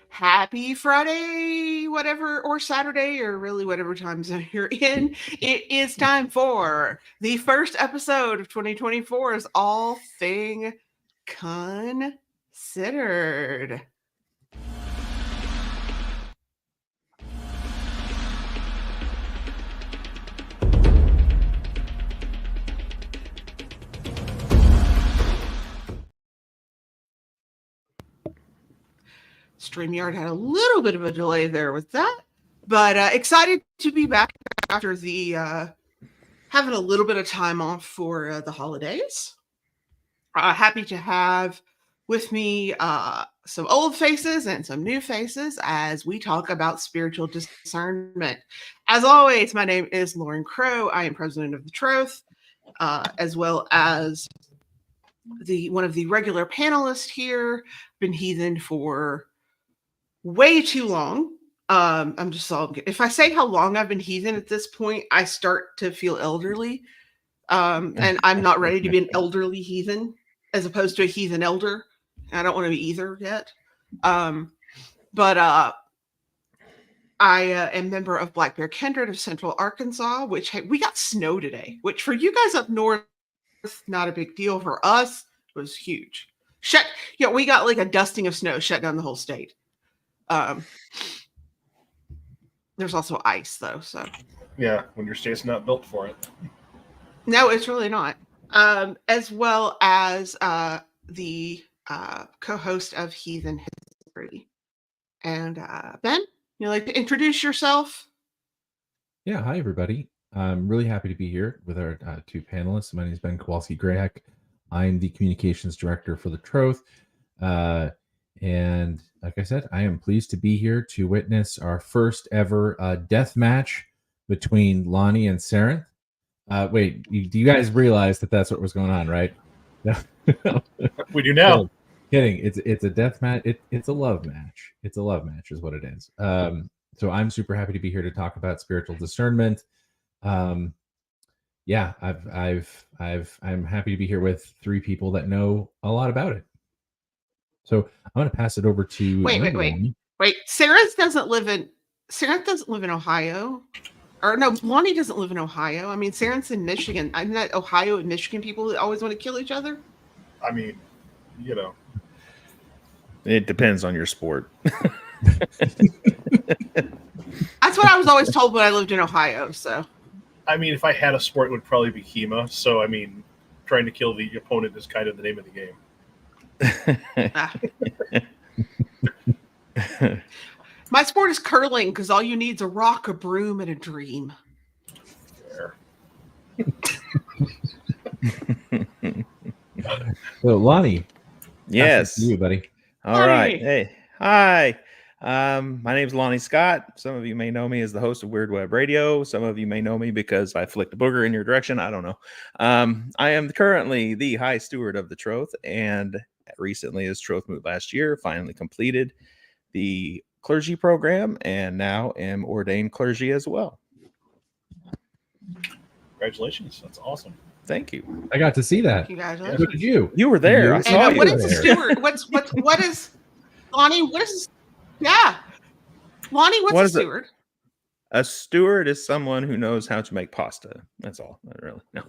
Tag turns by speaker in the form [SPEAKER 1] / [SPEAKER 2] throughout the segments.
[SPEAKER 1] Happy Friday, whatever, or Saturday, or really whatever time zone you're in. It is time for the first episode of 2024's Althing Considered. StreamYard had a little bit of a delay there with that, but excited to be back after the having a little bit of time off for the holidays. Happy to have with me some old faces and some new faces as we talk about spiritual discernment. As always, my name is Lauren Crow. I am president of the Troth, as well as one of the regular panelists here. Been heathen for way too long. I'm just all, if I say how long I've been heathen at this point, I start to feel elderly. And I'm not ready to be an elderly heathen as opposed to a heathen elder. I don't want to be either yet. But I am member of Black Bear Kindred of Central Arkansas, which we got snow today, which for you guys up north, not a big deal. For us, it was huge. We got like a dusting of snow, shut down the whole state. There's also ice though, so
[SPEAKER 2] yeah, when your state's not built for it.
[SPEAKER 1] No, it's really not. As well as the co-host of Heathen History. And Ben, you like to introduce yourself?
[SPEAKER 3] Yeah, hi everybody. I'm really happy to be here with our two panelists. My name is Ben Kowalski-Grayek. I'm the communications director for the Troth. And like I said, I am pleased to be here to witness our first ever death match between Lonnie and Sarenth. Wait, do you guys realize that that's what was going on, right?
[SPEAKER 2] We do now.
[SPEAKER 3] Kidding. It's a death match. It's a love match. It's a love match is what it is. So I'm super happy to be here to talk about spiritual discernment. Yeah, I'm happy to be here with three people that know a lot about it. So I'm going to pass it over to
[SPEAKER 1] Wait. Sarenth doesn't live in Ohio. Or no, Lonnie doesn't live in Ohio. I mean, Sarenth's in Michigan. I'm not Ohio and Michigan people that always want to kill each other.
[SPEAKER 2] I mean, you know.
[SPEAKER 4] It depends on your sport.
[SPEAKER 1] That's what I was always told when I lived in Ohio. So,
[SPEAKER 2] I mean, if I had a sport, it would probably be HEMA. So, I mean, trying to kill the opponent is kind of the name of the game.
[SPEAKER 1] My sport is curling because all you need is a rock, a broom, and a dream.
[SPEAKER 2] Fair.
[SPEAKER 3] So, Lonnie.
[SPEAKER 4] Yes.
[SPEAKER 3] You, buddy.
[SPEAKER 4] All right. Hey. Hi. My name is Lonnie Scott. Some of you may know me as the host of Weird Web Radio. Some of you may know me because I flicked a booger in your direction. I don't know. I am currently the High Steward of the Troth, and recently, as Troth moved last year, finally completed the clergy program, and now am ordained clergy as well.
[SPEAKER 2] Congratulations. That's awesome.
[SPEAKER 4] Thank you.
[SPEAKER 3] I got to see that.
[SPEAKER 1] Congratulations.
[SPEAKER 3] What did you?
[SPEAKER 4] You were there. I saw you.
[SPEAKER 1] What is a steward? What is Lonnie? What is? Yeah, Lonnie. What's a steward?
[SPEAKER 4] A steward is someone who knows how to make pasta. That's all. I really know.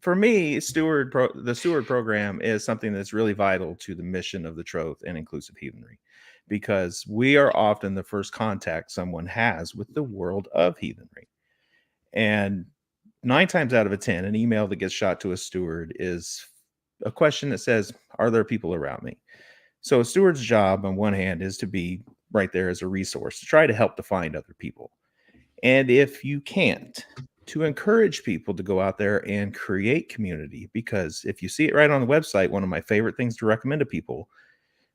[SPEAKER 4] For me, the steward program is something that's really vital to the mission of the Troth and inclusive heathenry, because we are often the first contact someone has with the world of heathenry. And 9 times out of 10, an email that gets shot to a steward is a question that says, are there people around me? So a steward's job on one hand is to be right there as a resource, to try to help to find other people. And if you can't, to encourage people to go out there and create community, because if you see it right on the website, one of my favorite things to recommend to people,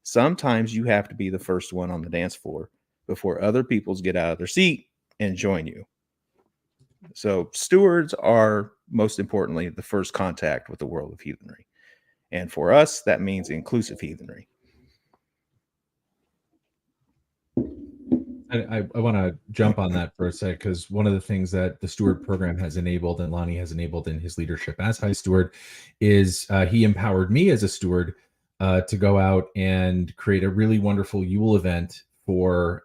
[SPEAKER 4] sometimes you have to be the first one on the dance floor before other people get out of their seat and join you. So stewards are, most importantly, the first contact with the world of heathenry. And for us, that means inclusive heathenry.
[SPEAKER 3] I want to jump on that for a sec, because one of the things that the steward program has enabled, and Lonnie has enabled in his leadership as High Steward, is he empowered me as a steward to go out and create a really wonderful Yule event for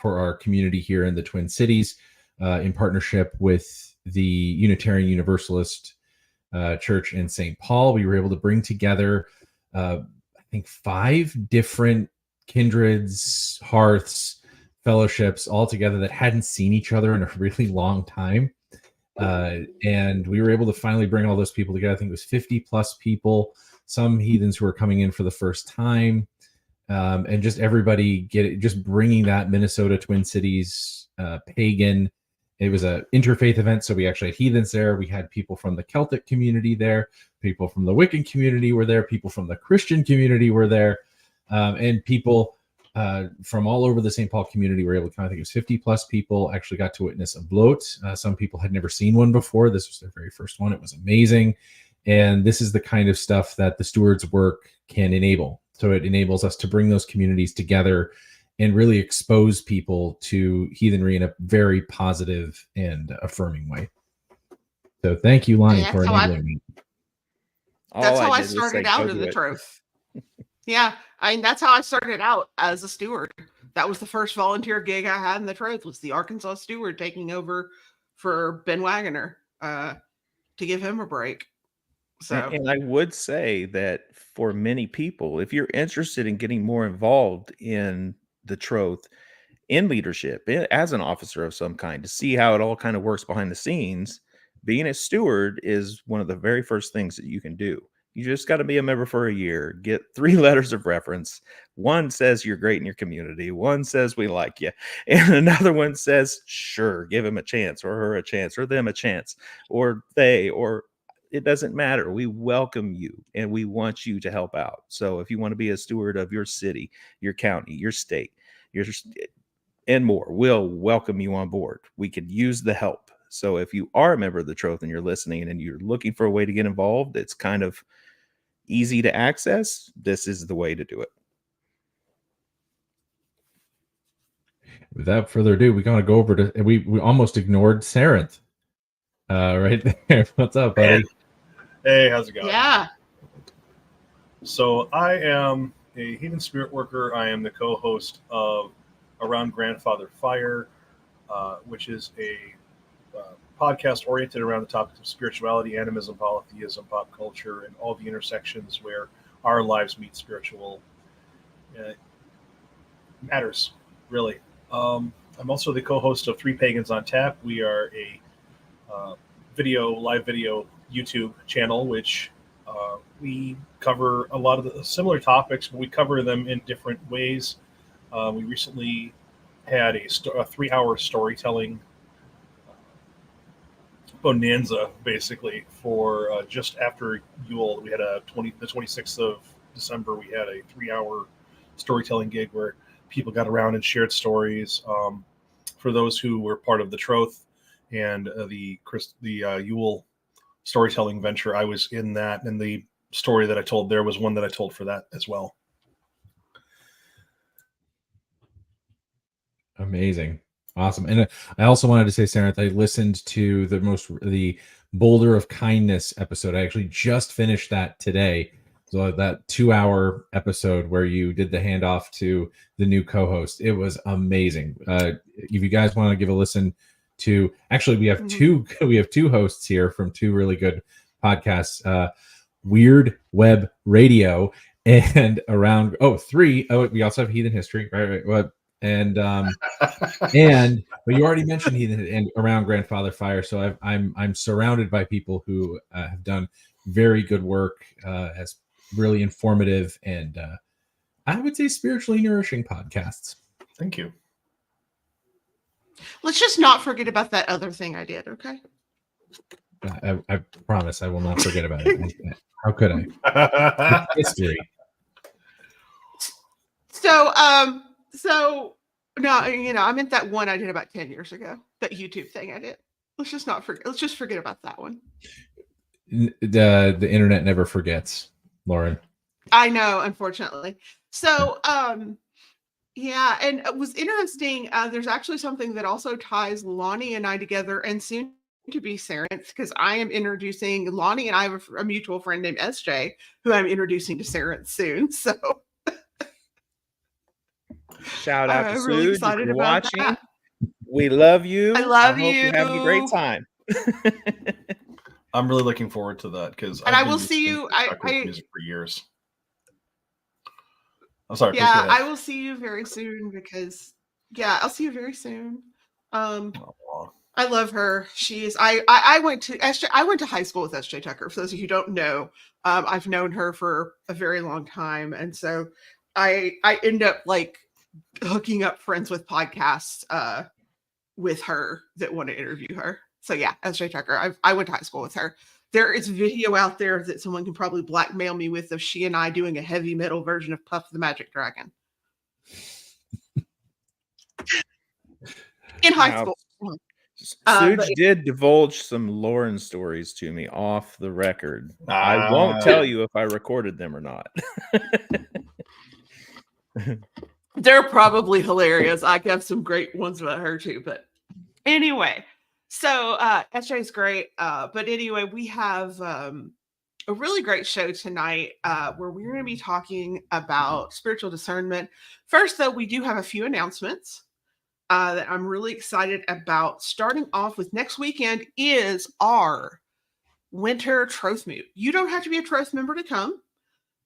[SPEAKER 3] our community here in the Twin Cities, in partnership with the Unitarian Universalist Church in St. Paul. We were able to bring together, I think, 5 different kindreds, hearths, fellowships all together that hadn't seen each other in a really long time. And we were able to finally bring all those people together. I think it was 50 plus people, some heathens who were coming in for the first time, and just everybody just bringing that Minnesota Twin Cities pagan. It was an interfaith event, so we actually had heathens there. We had people from the Celtic community there, people from the Wiccan community were there, people from the Christian community were there, and people from all over the St. Paul community were able to come. I think it was 50 plus people actually got to witness a bloat. Some people had never seen one before. This was their very first one. It was amazing. And this is the kind of stuff that the Stewards' work can enable. So it enables us to bring those communities together and really expose people to heathenry in a very positive and affirming way. So thank you, Lonnie, for enabling me.
[SPEAKER 1] That's how I started out in the Troth. Yeah, that's how I started out as a steward. That was the first volunteer gig I had in the Troth, was the Arkansas steward taking over for Ben Wagoner to give him a break. So,
[SPEAKER 4] and I would say that for many people, if you're interested in getting more involved in the Troth, in leadership, as an officer of some kind, to see how it all kind of works behind the scenes, being a steward is one of the very first things that you can do. You just got to be a member for a year, get 3 letters of reference. One says you're great in your community. One says we like you. And another one says, sure, give him a chance, or her a chance, or them a chance, or they, or it doesn't matter. We welcome you and we want you to help out. So if you want to be a steward of your city, your county, your state, and more, we'll welcome you on board. We could use the help. So if you are a member of the Troth and you're listening and you're looking for a way to get involved, it's kind of easy to access. This is the way to do it.
[SPEAKER 3] Without further ado, we're going to go over to, we almost ignored Sarenth right there. What's up, buddy?
[SPEAKER 2] Hey, how's it going?
[SPEAKER 1] Yeah.
[SPEAKER 2] So I am a heathen spirit worker. I am the co-host of Around Grandfather Fire, which is a podcast oriented around the topics of spirituality, animism, polytheism, pop culture, and all the intersections where our lives meet spiritual matters, really. I'm also the co-host of 3 Pagans on Tap. We are a live video YouTube channel, which we cover a lot of the similar topics, but we cover them in different ways. We recently had a 3-hour storytelling bonanza, basically, for just after Yule. We had the 26th of December. We had a 3-hour storytelling gig where people got around and shared stories. For those who were part of the Troth and the Yule storytelling venture, I was in that, and the story that I told there was one that I told for that as well.
[SPEAKER 3] Amazing. Awesome. And I also wanted to say, Sarenth, I listened to the Boulder of Kindness episode. I actually just finished that today. So that 2-hour episode where you did the handoff to the new co-host, it was amazing. If you guys want to give a listen to, actually, we have two hosts here from 2 really good podcasts, Weird Web Radio and Around, 3. We also have Heathen History, right. And but you already mentioned Heathen and Around Grandfather Fire, so I'm surrounded by people who have done very good work, as really informative and I would say spiritually nourishing podcasts.
[SPEAKER 2] Thank you.
[SPEAKER 1] Let's just not forget about that other thing I did, okay?
[SPEAKER 3] I promise I will not forget about it. How could I? It's history.
[SPEAKER 1] So no, I meant that one I did about 10 years ago, that YouTube thing I did. Let's just forget about that one.
[SPEAKER 3] The internet never forgets, Lauren.
[SPEAKER 1] I know, unfortunately. So, yeah, and it was interesting. There's actually something that also ties Lonnie and I together, and soon to be Sarence because I am introducing Lonnie, and I have a mutual friend named SJ who I'm introducing to Sarence soon. So
[SPEAKER 4] Shout out to
[SPEAKER 1] I'm really
[SPEAKER 4] Suge.
[SPEAKER 1] excited
[SPEAKER 4] If you're
[SPEAKER 1] about
[SPEAKER 4] watching,
[SPEAKER 1] that.
[SPEAKER 4] we love you.
[SPEAKER 1] I love
[SPEAKER 4] hope you're having a great
[SPEAKER 1] you.
[SPEAKER 4] time.
[SPEAKER 2] I'm really looking forward to that because
[SPEAKER 1] And I will see you.
[SPEAKER 2] music for years. I'm sorry. please go
[SPEAKER 1] Yeah,
[SPEAKER 2] ahead.
[SPEAKER 1] I will see you very soon because I'll see you very soon.
[SPEAKER 2] Aw.
[SPEAKER 1] I love her. I went to high school with SJ Tucker. For those of you who don't know, I've known her for a very long time, and so I end up like hooking up friends with podcasts with her that want to interview her. So yeah, SJ Tucker. I went to high school with her. There is video out there that someone can probably blackmail me with of she and I doing a heavy metal version of Puff the Magic Dragon in high
[SPEAKER 4] Now,
[SPEAKER 1] school.
[SPEAKER 4] Suge did divulge some Lauren stories to me off the record. I won't tell you if I recorded them or not.
[SPEAKER 1] They're probably hilarious. I have some great ones about her too. But anyway, so SJ is great. But anyway, we have a really great show tonight where we're going to be talking about spiritual discernment. First, though, we do have a few announcements that I'm really excited about. Starting off with next weekend is our winter Troth Moot. You don't have to be a Troth member to come.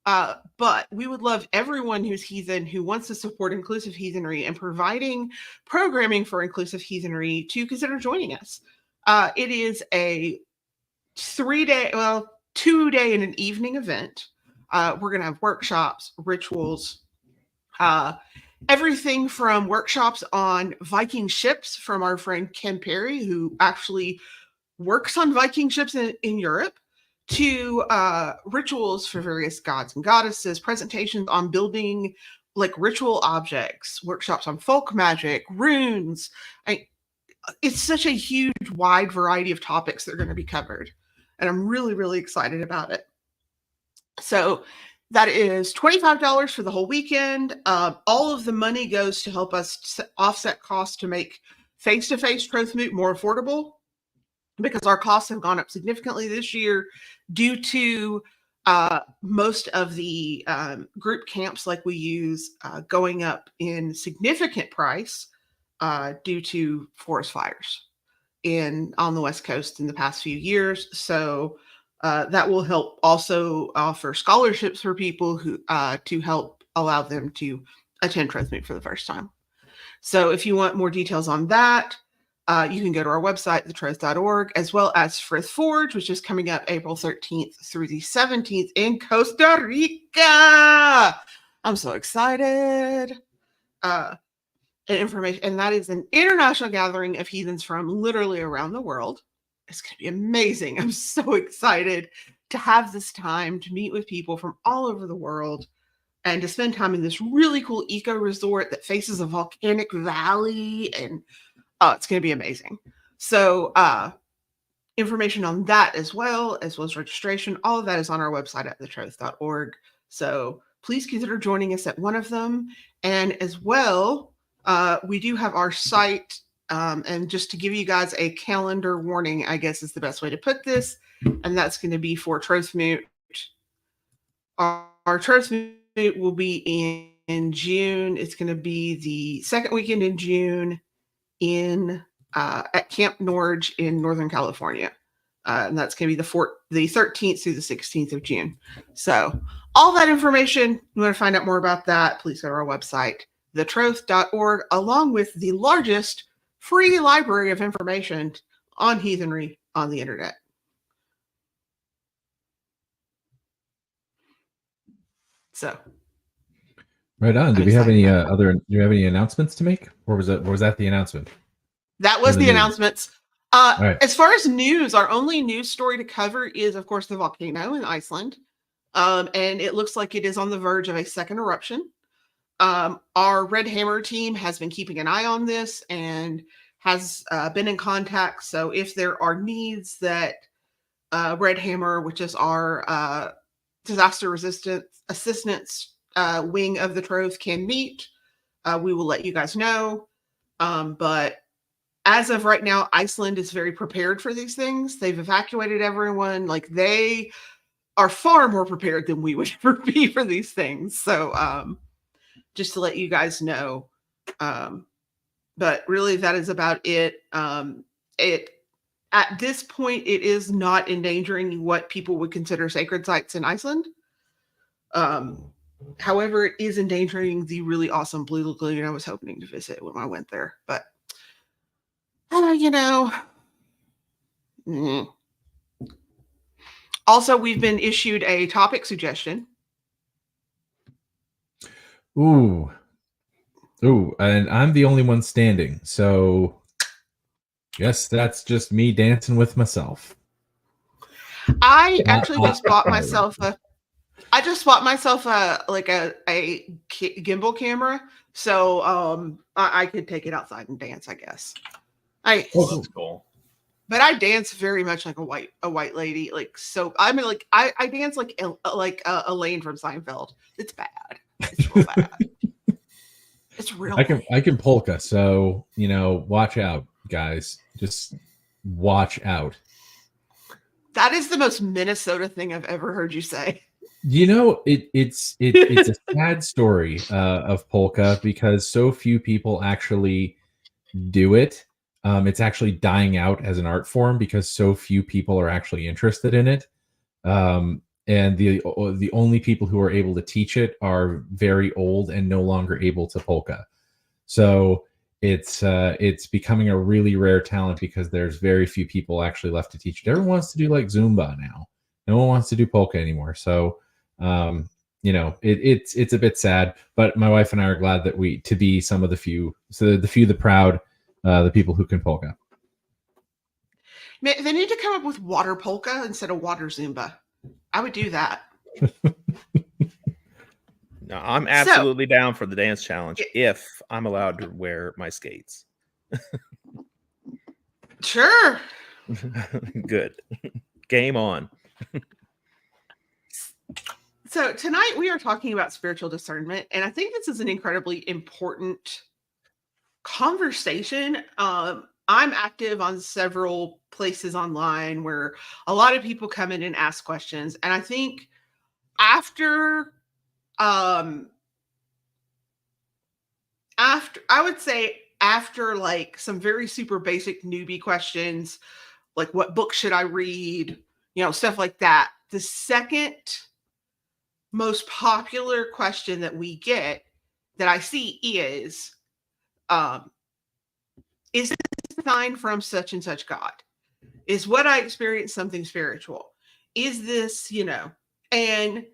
[SPEAKER 1] But we would love everyone who's heathen who wants to support inclusive heathenry and providing programming for inclusive heathenry to consider joining us. It is a 2-day and an evening event. We're going to have workshops, rituals, everything from workshops on Viking ships from our friend Ken Perry, who actually works on Viking ships in Europe, to rituals for various gods and goddesses, presentations on building like ritual objects, workshops on folk magic, runes. It's such a huge, wide variety of topics that are going to be covered. And I'm really, really excited about it. So that is $25 for the whole weekend. All of the money goes to help us offset costs to make face-to-face Troth Moot more affordable, because our costs have gone up significantly this year due to most of the group camps like we use going up in significant price due to forest fires on the West Coast in the past few years. So that will help also offer scholarships for people who to help allow them to attend Troth Moot for the first time. So if you want more details on that, you can go to our website, thetroth.org, as well as Frith Forge, which is coming up April 13th through the 17th in Costa Rica. I'm so excited. And that is an international gathering of heathens from literally around the world. It's going to be amazing. I'm so excited to have this time to meet with people from all over the world and to spend time in this really cool eco resort that faces a volcanic valley. And it's going to be amazing. So information on that as well as registration, all of that is on our website at thetroth.org. So please consider joining us at one of them. And as well, we do have our site. And just to give you guys a calendar warning, I guess is the best way to put this. And that's going to be for Troth Moot. Our Troth Moot will be in June. It's going to be the second weekend in June at Camp Norge in Northern California. And that's going to be the 13th through the 16th of June. So all that information, you want to find out more about that, please go to our website, thetroth.org, along with the largest free library of information on heathenry on the internet. So
[SPEAKER 3] right on. Do we have any do you have any announcements to make, or was that the announcement?
[SPEAKER 1] That was the announcements.
[SPEAKER 3] Right.
[SPEAKER 1] As far as news, our only news story to cover is, of course, the volcano in Iceland. And it looks like it is on the verge of a second eruption. Our Red Hammer team has been keeping an eye on this and has been in contact. So if there are needs that Red Hammer, which is our disaster resistance assistance wing of the Troth, can meet, we will let you guys know. But as of right now, Iceland is very prepared for these things. They've evacuated everyone. Like, they are far more prepared than we would ever be for these things. So just to let you guys know. But really, that is about it. It at this point, it is not endangering what people would consider sacred sites in Iceland. However, it is endangering the really awesome Blue Lagoon I was hoping to visit when I went there. But you know. Also, we've been issued a topic suggestion.
[SPEAKER 3] Ooh, and I'm the only one standing, so yes, that's just me dancing with myself.
[SPEAKER 1] I actually just bought myself a. I just bought myself a gimbal camera, so I could take it outside and dance, I guess.
[SPEAKER 2] Oh, that's cool.
[SPEAKER 1] But I dance very much like a white lady, like, so. I mean, like, I dance like Elaine from Seinfeld. It's bad. It's real bad. It's real.
[SPEAKER 3] I can polka, so watch out, guys. Just watch out.
[SPEAKER 1] That is the most Minnesota thing I've ever heard you say.
[SPEAKER 3] It's a sad story of polka because so few people actually do it. It's actually dying out as an art form because so few people are actually interested in it. And the only people who are able to teach it are very old and no longer able to polka. So it's becoming a really rare talent because there's very few people actually left to teach it. Everyone wants to do like Zumba now. No one wants to do polka anymore. So it's a bit sad, but my wife and I are glad that to be some of the few, so the proud, the people who can polka.
[SPEAKER 1] They need to come up with water polka instead of water Zumba. I would do that.
[SPEAKER 4] No, I'm absolutely down for the dance challenge if I'm allowed to wear my skates.
[SPEAKER 1] Sure.
[SPEAKER 4] Good. Game on.
[SPEAKER 1] So tonight we are talking about spiritual discernment, and I think this is an incredibly important conversation. I'm active on several places online where a lot of people come in and ask questions, and I think after like some very super basic newbie questions, like what book should I read, stuff like that, the second most popular question that we get that I see is this a sign from such and such God? Is what I experienced something spiritual? Is this, and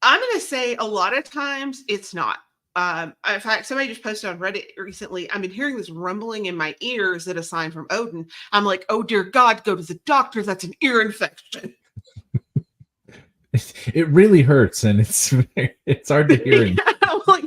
[SPEAKER 1] I'm going to say a lot of times it's not. In fact, somebody just posted on Reddit recently, I've been hearing this rumbling in my ears that a sign from Odin. I'm like, oh dear God, go to the doctor. That's an ear infection.
[SPEAKER 3] It really hurts, and it's hard to hear.
[SPEAKER 1] Yeah, I'm like,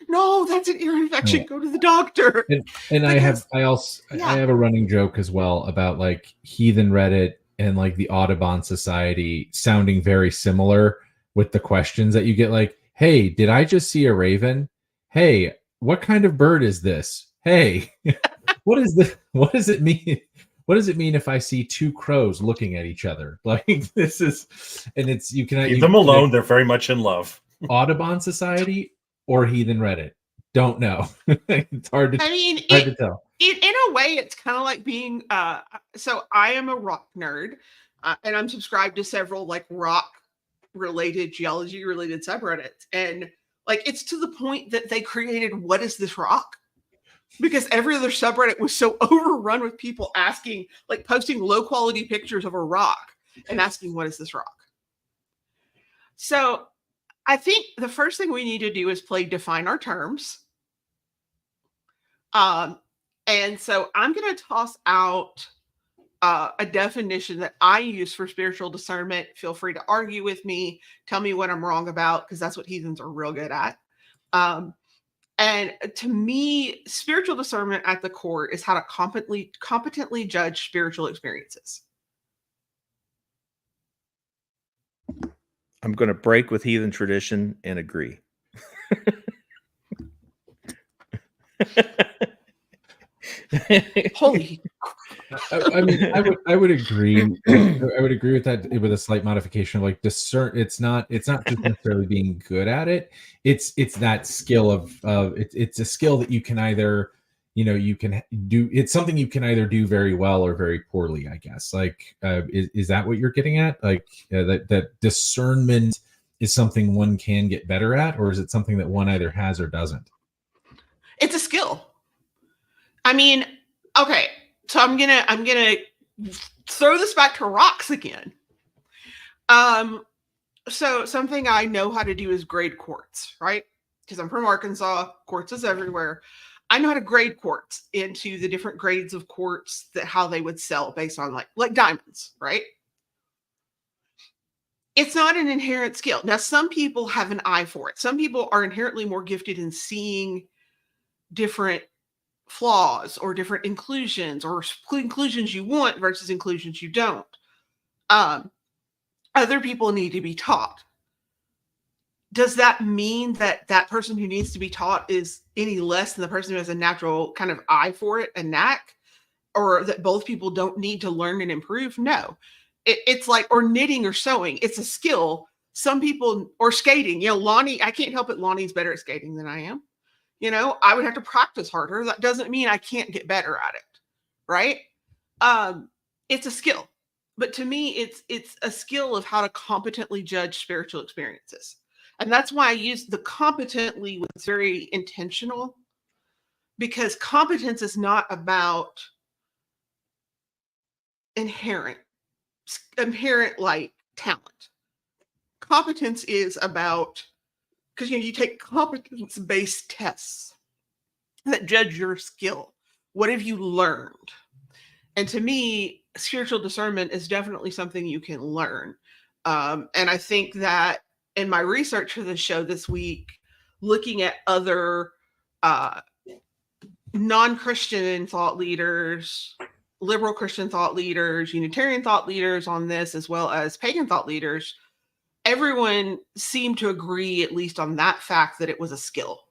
[SPEAKER 1] no, that's an ear infection. No. Go to the doctor.
[SPEAKER 3] And I have a running joke as well about like Heathen Reddit and like the Audubon Society sounding very similar with the questions that you get. Like, hey, did I just see a raven? Hey, what kind of bird is this? Hey, what is this? What does it mean? What does it mean if I see two crows looking at each other? Like, this is, and it's, you can
[SPEAKER 2] leave them alone. They're very much in love.
[SPEAKER 3] Audubon Society or Heathen Reddit? Don't know. It's hard to. Hard to tell.
[SPEAKER 1] In a way, it's kind of like being. So I am a rock nerd, and I'm subscribed to several like rock-related, geology-related subreddits, and like it's to the point that they created "What is this rock?" Because every other subreddit was so overrun with people asking, like posting low-quality pictures of a rock and asking, "What is this rock?" So I think the first thing we need to do is define our terms. And so I'm going to toss out a definition that I use for spiritual discernment. Feel free to argue with me. Tell me what I'm wrong about, because that's what heathens are real good at. And to me, spiritual discernment at the core is how to competently judge spiritual experiences.
[SPEAKER 4] I'm going to break with heathen tradition and agree.
[SPEAKER 1] Holy,
[SPEAKER 3] I mean, I would agree. I would agree with that with a slight modification. Like discern, it's not just necessarily being good at it. It's that skill of it's a skill that you can either, you can do. It's something you can either do very well or very poorly. I guess. Like, is that what you're getting at? Like that discernment is something one can get better at, or is it something that one either has or doesn't?
[SPEAKER 1] it's a skill. I mean, okay, so I'm gonna throw this back to rocks again. So something I know how to do is grade quartz, right? Because I'm from Arkansas, quartz is everywhere. I know how to grade quartz into the different grades of quartz that how they would sell based on like diamonds, right? It's not an inherent skill. Now, some people have an eye for it. Some people are inherently more gifted in seeing different flaws or different inclusions or inclusions you want versus inclusions you don't. Other people need to be taught. Does that mean that that person who needs to be taught is any less than the person who has a natural kind of eye for it, a knack, or that both people don't need to learn and improve? No. It's like, or knitting or sewing. It's a skill. Some people, or skating, Lonnie, I can't help it. Lonnie's better at skating than I am. I would have to practice harder. That doesn't mean I can't get better at it. Right. It's a skill, but to me, it's a skill of how to competently judge spiritual experiences. And that's why I use the competently was very intentional, because competence is not about inherent like talent. Competence is about, because you take competence-based tests that judge your skill. What have you learned? And to me, spiritual discernment is definitely something you can learn. And I think that in my research for the show this week, looking at other non-Christian thought leaders, liberal Christian thought leaders, Unitarian thought leaders on this, as well as pagan thought leaders, everyone seemed to agree, at least on that fact, that it was a skill.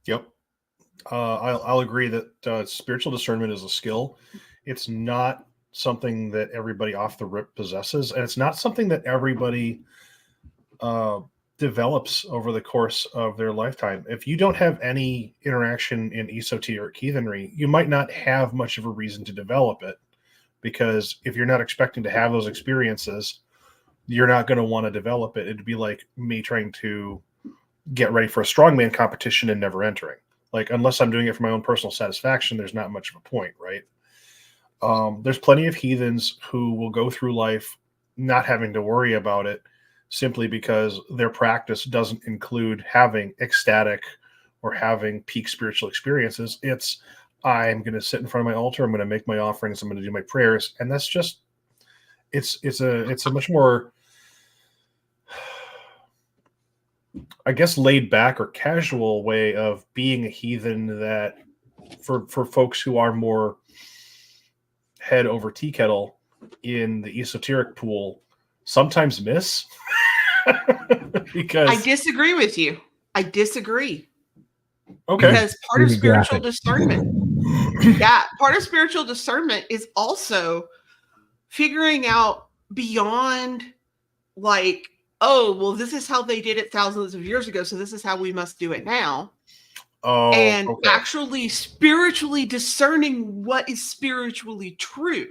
[SPEAKER 2] Yep. I'll agree that spiritual discernment is a skill. It's not something that everybody off the rip possesses, and it's not something that everybody develops over the course of their lifetime. If you don't have any interaction in esoteric heathenry, you might not have much of a reason to develop it, because if you're not expecting to have those experiences, you're not going to want to develop it. It'd be like me trying to get ready for a strongman competition and never entering. Like, unless I'm doing it for my own personal satisfaction, there's not much of a point, right? There's plenty of heathens who will go through life not having to worry about it, simply because their practice doesn't include having ecstatic or having peak spiritual experiences. It's, I'm going to sit in front of my altar, I'm going to make my offerings, I'm going to do my prayers, and that's just, it's a much more, I guess, laid back or casual way of being a heathen that for folks who are more head over tea kettle in the esoteric pool sometimes miss. Because
[SPEAKER 1] I disagree with you. I disagree.
[SPEAKER 2] Okay.
[SPEAKER 1] Because part of spiritual discernment, part of spiritual discernment is also figuring out beyond, like, oh, well, this is how they did it thousands of years ago, so this is how we must do it now.
[SPEAKER 2] Oh,
[SPEAKER 1] and
[SPEAKER 2] okay.
[SPEAKER 1] actually spiritually discerning what is spiritually true.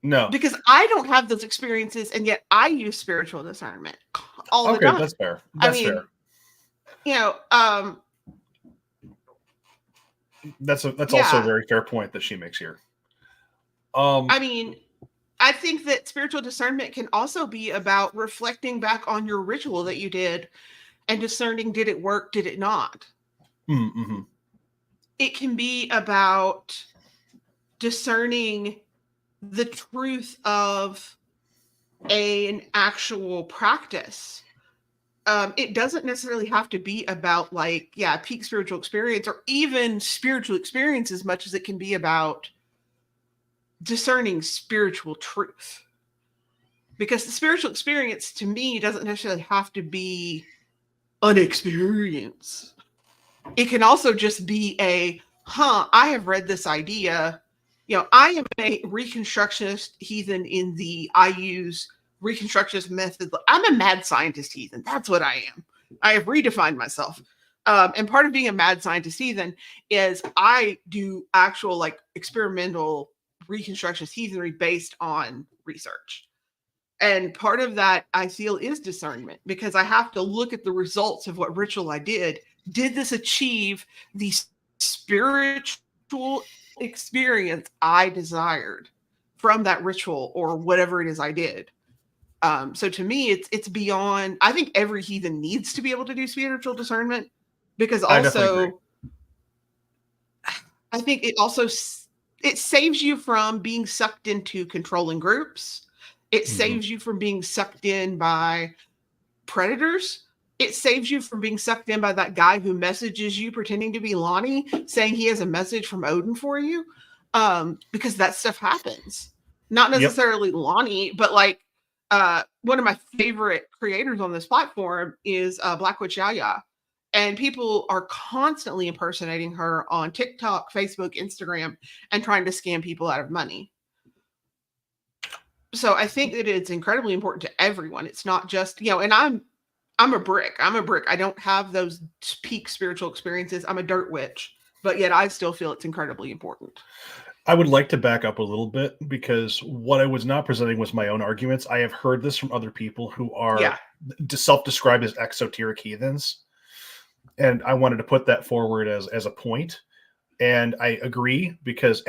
[SPEAKER 2] No.
[SPEAKER 1] Because I don't have those experiences, and yet I use spiritual discernment all the time.
[SPEAKER 2] Okay, that's fair. That's fair. That's also a very fair point that she makes here.
[SPEAKER 1] I mean, I think that spiritual discernment can also be about reflecting back on your ritual that you did and discerning, did it work, did it not?
[SPEAKER 2] Mm-hmm.
[SPEAKER 1] It can be about discerning the truth of an actual practice. It doesn't necessarily have to be about, like, peak spiritual experience or even spiritual experience, as much as it can be about discerning spiritual truth. Because the spiritual experience, to me, doesn't necessarily have to be an experience. It can also just be I have read this idea. I am a Reconstructionist heathen I use Reconstructionist method. I'm a mad scientist heathen. That's what I am. I have redefined myself. And part of being a mad scientist heathen is I do actual experimental Reconstructionist heathenry based on research. And part of that I feel is discernment, because I have to look at the results of what ritual I did. Did this achieve the spiritual experience I desired from that ritual or whatever it is I did? So to me, it's beyond. I think every heathen needs to be able to do spiritual discernment, because also I think it saves you from being sucked into controlling groups. It saves you from being sucked in by predators. It saves you from being sucked in by that guy who messages you pretending to be Lonnie, saying he has a message from Odin for you, because that stuff happens. Not necessarily Lonnie, but one of my favorite creators on this platform is Black Witch Yaya. And people are constantly impersonating her on TikTok, Facebook, Instagram, and trying to scam people out of money. So I think that it's incredibly important to everyone. It's not just, and I'm a brick. I don't have those peak spiritual experiences. I'm a dirt witch, but yet I still feel it's incredibly important.
[SPEAKER 2] I would like to back up a little bit, because what I was not presenting was my own arguments. I have heard this from other people who are self-described as exoteric heathens. And I wanted to put that forward as a point. And I agree, because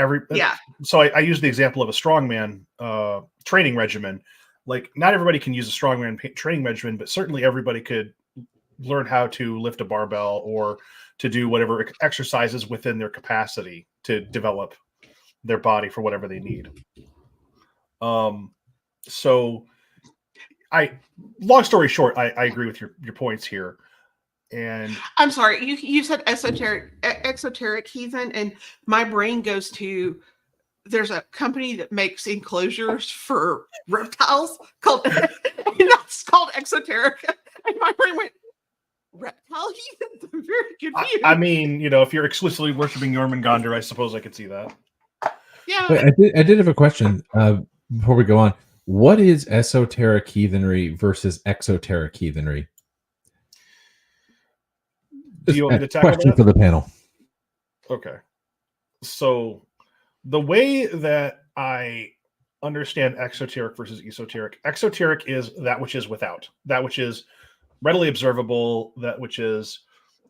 [SPEAKER 2] so I use the example of a strongman training regimen. Like, not everybody can use a strongman training regimen, but certainly everybody could learn how to lift a barbell or to do whatever exercises within their capacity to develop their body for whatever they need. So long story short, I agree with your points here. And
[SPEAKER 1] I'm sorry, you said exoteric heathen, and my brain goes to, there's a company that makes enclosures for reptiles called that's called Exoteric, and my brain went, reptile heathens? I'm very confused.
[SPEAKER 2] I mean, if you're exclusively worshiping Jormungandr, I suppose I could see that.
[SPEAKER 1] Yeah.
[SPEAKER 3] Wait, I did have a question before we go on. What is esoteric heathenry versus exoteric heathenry?
[SPEAKER 2] Do you want me to tackle
[SPEAKER 3] question
[SPEAKER 2] that?
[SPEAKER 3] for the panel?
[SPEAKER 2] Okay. So the way that I understand exoteric versus esoteric, exoteric is that which is without, that which is readily observable, that which is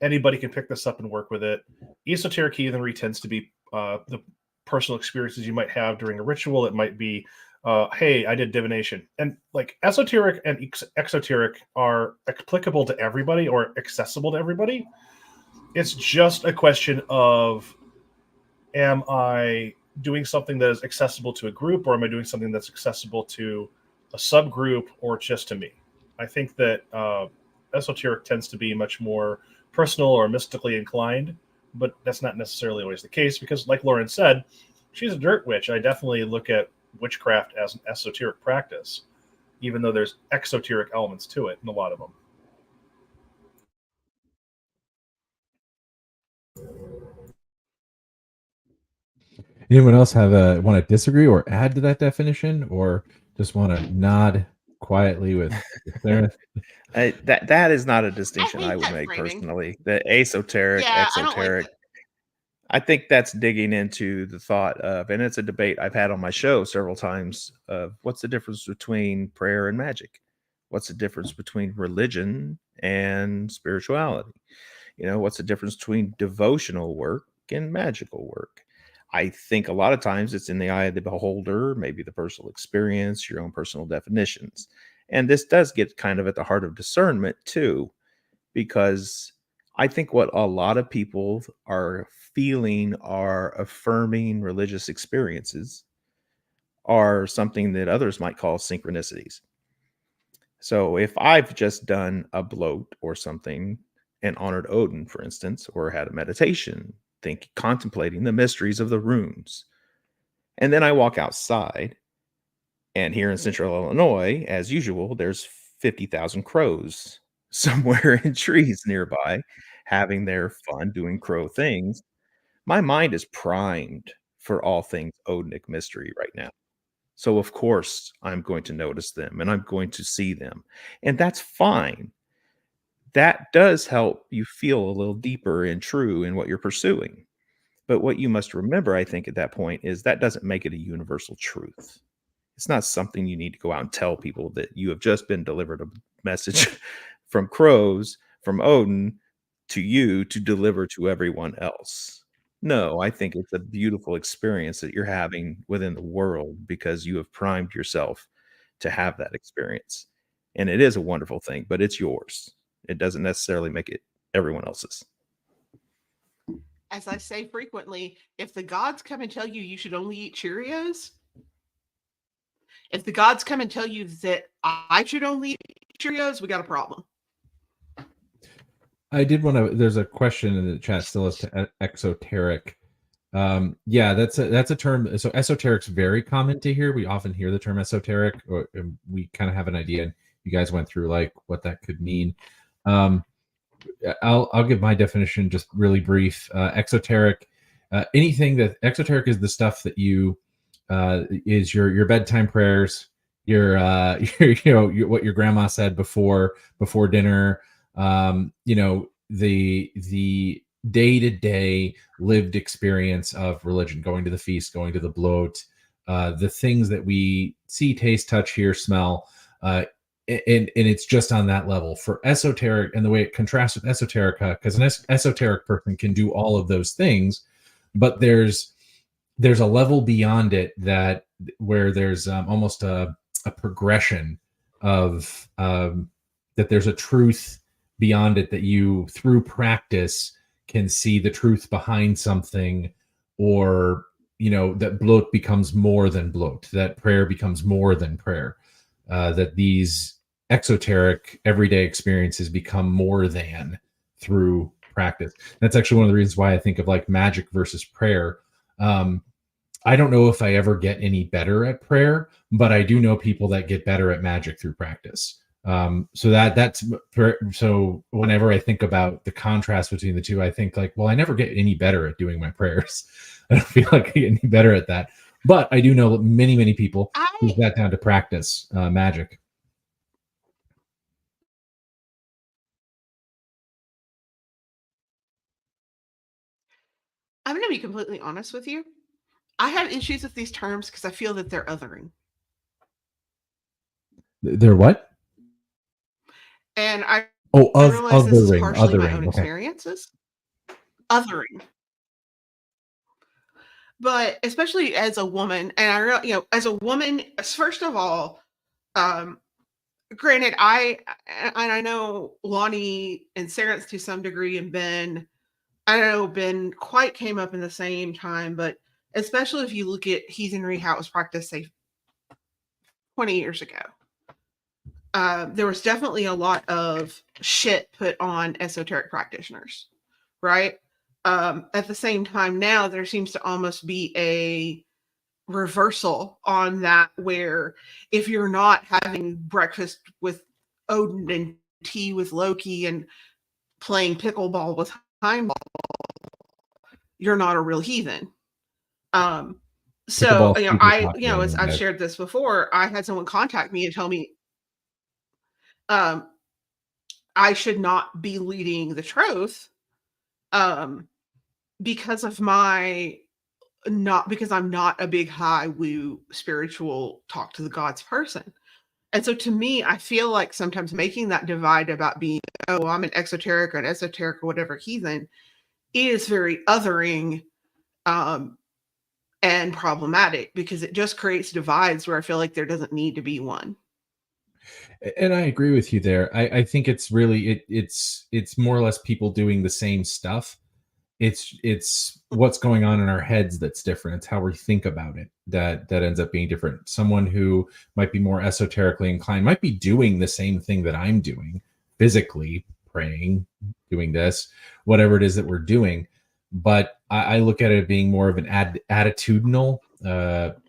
[SPEAKER 2] anybody can pick this up and work with it. Esoteric heathenry tends to be the personal experiences you might have during a ritual. It might be, hey, I did divination. And esoteric and exoteric are applicable to everybody or accessible to everybody. It's just a question of, am I doing something that is accessible to a group, or am I doing something that's accessible to a subgroup, or just to me? I think that esoteric tends to be much more personal or mystically inclined, but that's not necessarily always the case, because like Lauren said, she's a dirt witch. I definitely look at witchcraft as an esoteric practice, even though there's exoteric elements to it in a lot of them.
[SPEAKER 3] Anyone else want to disagree or add to that definition, or just want to nod quietly with Sarah?
[SPEAKER 4] That is not a distinction I would
[SPEAKER 1] that
[SPEAKER 4] make
[SPEAKER 1] framing.
[SPEAKER 4] personally. The esoteric, exoteric. I think that's digging into the thought of, and it's a debate I've had on my show several times, of what's the difference between prayer and magic? What's the difference between religion and spirituality? What's the difference between devotional work and magical work? I think a lot of times it's in the eye of the beholder, maybe the personal experience, your own personal definitions. And this does get kind of at the heart of discernment too, because I think what a lot of people are feeling are affirming religious experiences are something that others might call synchronicities. So if I've just done a bloat or something and honored Odin, for instance, or had a meditation, contemplating the mysteries of the runes, and then I walk outside, and here in central Illinois, as usual, there's 50,000 crows somewhere in trees nearby, having their fun, doing crow things, my mind is primed for all things Odinic mystery right now. So of course I'm going to notice them and I'm going to see them. And that's fine. That does help you feel a little deeper and true in what you're pursuing. But what you must remember, I think, at that point is that doesn't make it a universal truth. It's not something you need to go out and tell people that you have just been delivered a message from crows, from Odin to you to deliver to everyone else. No, I think it's a beautiful experience that you're having within the world because you have primed yourself to have that experience. And it is a wonderful thing, but it's yours. It doesn't necessarily make it everyone else's.
[SPEAKER 1] As I say frequently, if the gods come and tell you you should only eat Cheerios, if the gods come and tell you that I should only eat Cheerios, we got a problem.
[SPEAKER 3] I did want to. There's a question in the chat still as to exoteric. Yeah, that's a term. So esoteric's very common to hear. We often hear the term esoteric, or we kind of have an idea. And you guys went through like what that could mean. I'll give my definition just really brief. Exoteric, anything that exoteric is the stuff that you is your bedtime prayers, your what your grandma said before dinner. The day-to-day lived experience of religion, going to the feast, going to the bloat, the things that we see, taste, touch, hear, smell, and it's just on that level. For esoteric, and the way it contrasts with esoterica, because an esoteric person can do all of those things, but there's a level beyond it that where there's almost a progression of that there's a truth beyond it that you through practice can see the truth behind something, or that bloat becomes more than bloat, that prayer becomes more than prayer, that these exoteric everyday experiences become more than through practice. That's actually one of the reasons why I think of like magic versus prayer. I don't know if I ever get any better at prayer, but I do know people that get better at magic through practice. So whenever I think about the contrast between the two, I think like, well, I never get any better at doing my prayers. I don't feel like I get any better at that, but I do know many, many people who got down to practice magic.
[SPEAKER 1] I'm going to be completely honest with you. I have issues with these terms because I feel that they're othering.
[SPEAKER 3] They're what?
[SPEAKER 1] And I
[SPEAKER 3] realize
[SPEAKER 1] this is partially my own experiences. Othering. But especially as a woman, and I as a woman, first of all, granted, I know Lonnie and Sarah to some degree, and Ben, I don't know, Ben quite came up in the same time, but especially if you look at heathenry, how it was practiced, say, 20 years ago. There was definitely a lot of shit put on esoteric practitioners, right? At the same time now, there seems to almost be a reversal on that, where if you're not having breakfast with Odin and tea with Loki and playing pickleball with Heimdall, you're not a real heathen. So, as I've shared this before, I had someone contact me and tell me I should not be leading the Troth because of because I'm not a big high woo spiritual talk to the gods person. And so to me, I feel like sometimes making that divide about being, oh, I'm an exoteric or an esoteric or whatever heathen is very othering and problematic, because it just creates divides where I feel like there doesn't need to be one.
[SPEAKER 3] And I agree with you there. I think it's really it's more or less people doing the same stuff. It's what's going on in our heads that's different. It's how we think about it that ends up being different. Someone who might be more esoterically inclined might be doing the same thing that I'm doing, physically praying, doing this, whatever it is that we're doing. But I look at it being more of an attitudinal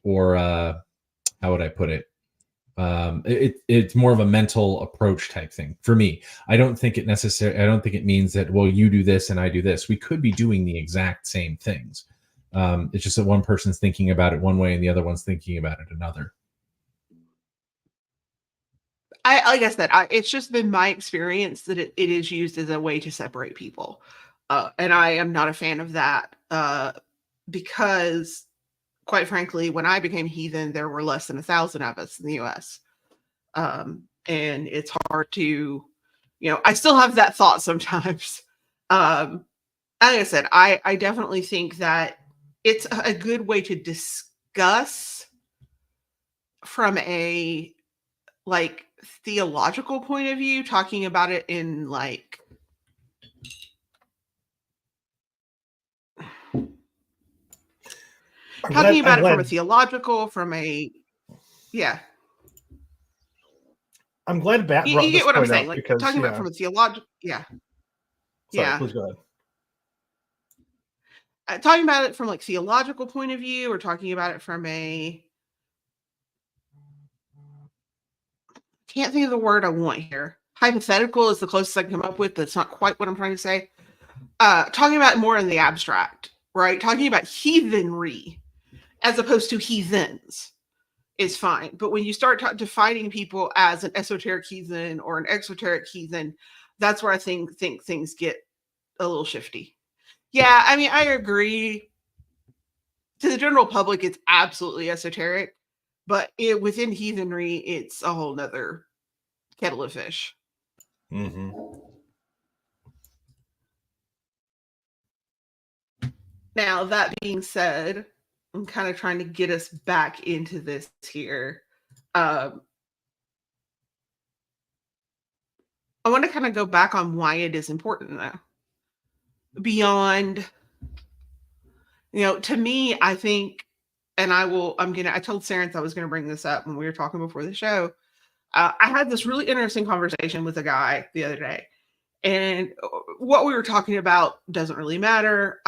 [SPEAKER 3] or how would I put it? It's more of a mental approach type thing for me. I don't think it means that, well, you do this and I do this. We could be doing the exact same things. It's just that one person's thinking about it one way and the other one's thinking about it another.
[SPEAKER 1] Like I said, it's just been my experience that it is used as a way to separate people. And I am not a fan of that because, quite frankly, when I became heathen, there were less than 1,000 of us in the US. And it's hard to, I still have that thought sometimes. Like I said, I definitely think that it's a good way to discuss from a theological point of view, talking about it in talking about it from a theological, yeah.
[SPEAKER 2] I'm glad Bat brought
[SPEAKER 1] You
[SPEAKER 2] this
[SPEAKER 1] get what I'm
[SPEAKER 2] point
[SPEAKER 1] saying?
[SPEAKER 2] up because
[SPEAKER 1] Talking about it from a theological, yeah.
[SPEAKER 2] Sorry, please go ahead.
[SPEAKER 1] Talking about it from theological point of view, or talking about it from a, can't think of the word I want here. Hypothetical is the closest I can come up with, but it's not quite what I'm trying to say. Talking about it more in the abstract, right? Talking about heathenry as opposed to heathens is fine. But when you start defining people as an esoteric heathen or an exoteric heathen, that's where I think things get a little shifty. Yeah, I mean, I agree. To the general public, it's absolutely esoteric. But within heathenry, it's a whole nother kettle of fish.
[SPEAKER 2] Mm-hmm.
[SPEAKER 1] Now, that being said, I'm kind of trying to get us back into this here. I want to kind of go back on why it is important, though. Beyond, to me, I think, and I told Sarence I was going to bring this up when we were talking before the show. I had this really interesting conversation with a guy the other day, and what we were talking about doesn't really matter.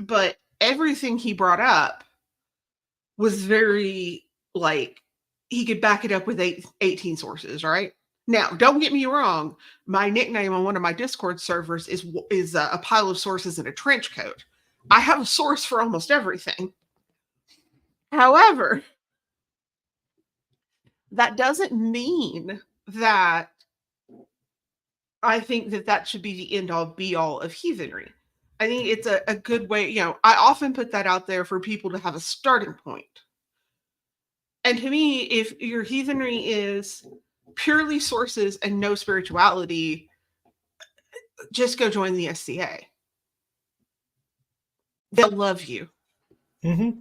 [SPEAKER 1] But everything he brought up was very he could back it up with 18 sources, right? Now, don't get me wrong. My nickname on one of my Discord servers is a pile of sources in a trench coat. I have a source for almost everything. However, that doesn't mean that I think that should be the end all be all of heathenry. I think it's a good way. I often put that out there for people to have a starting point. And to me, if your heathenry is purely sources and no spirituality, just go join the SCA. They'll love you.
[SPEAKER 2] Mm-hmm.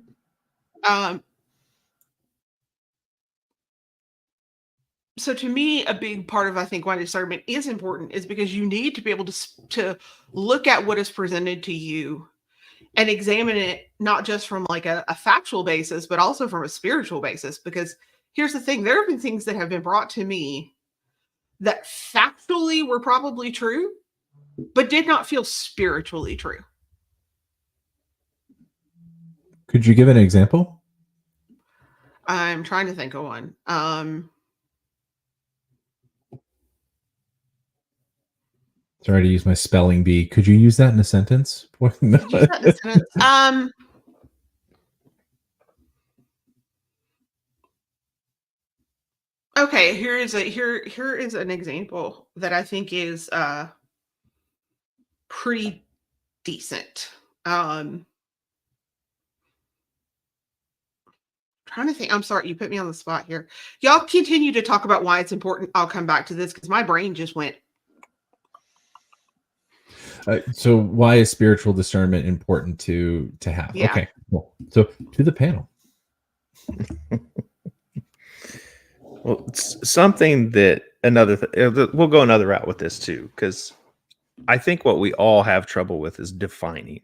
[SPEAKER 1] So to me, a big part of, I think, why discernment is important is because you need to be able to look at what is presented to you and examine it, not just from a factual basis, but also from a spiritual basis. Because here's the thing, there have been things that have been brought to me that factually were probably true, but did not feel spiritually true.
[SPEAKER 3] Could you give an example?
[SPEAKER 1] I'm trying to think of one.
[SPEAKER 3] Sorry to use my spelling bee. Could you use that in a sentence?
[SPEAKER 1] Okay, here is an example that I think is pretty decent. Trying to think. I'm sorry, you put me on the spot here. Y'all continue to talk about why it's important. I'll come back to this because my brain just went.
[SPEAKER 3] So why is spiritual discernment important to have?
[SPEAKER 1] Yeah.
[SPEAKER 3] Okay, cool. So to the panel.
[SPEAKER 4] Well, it's something that we'll go another route with this too, because I think what we all have trouble with is defining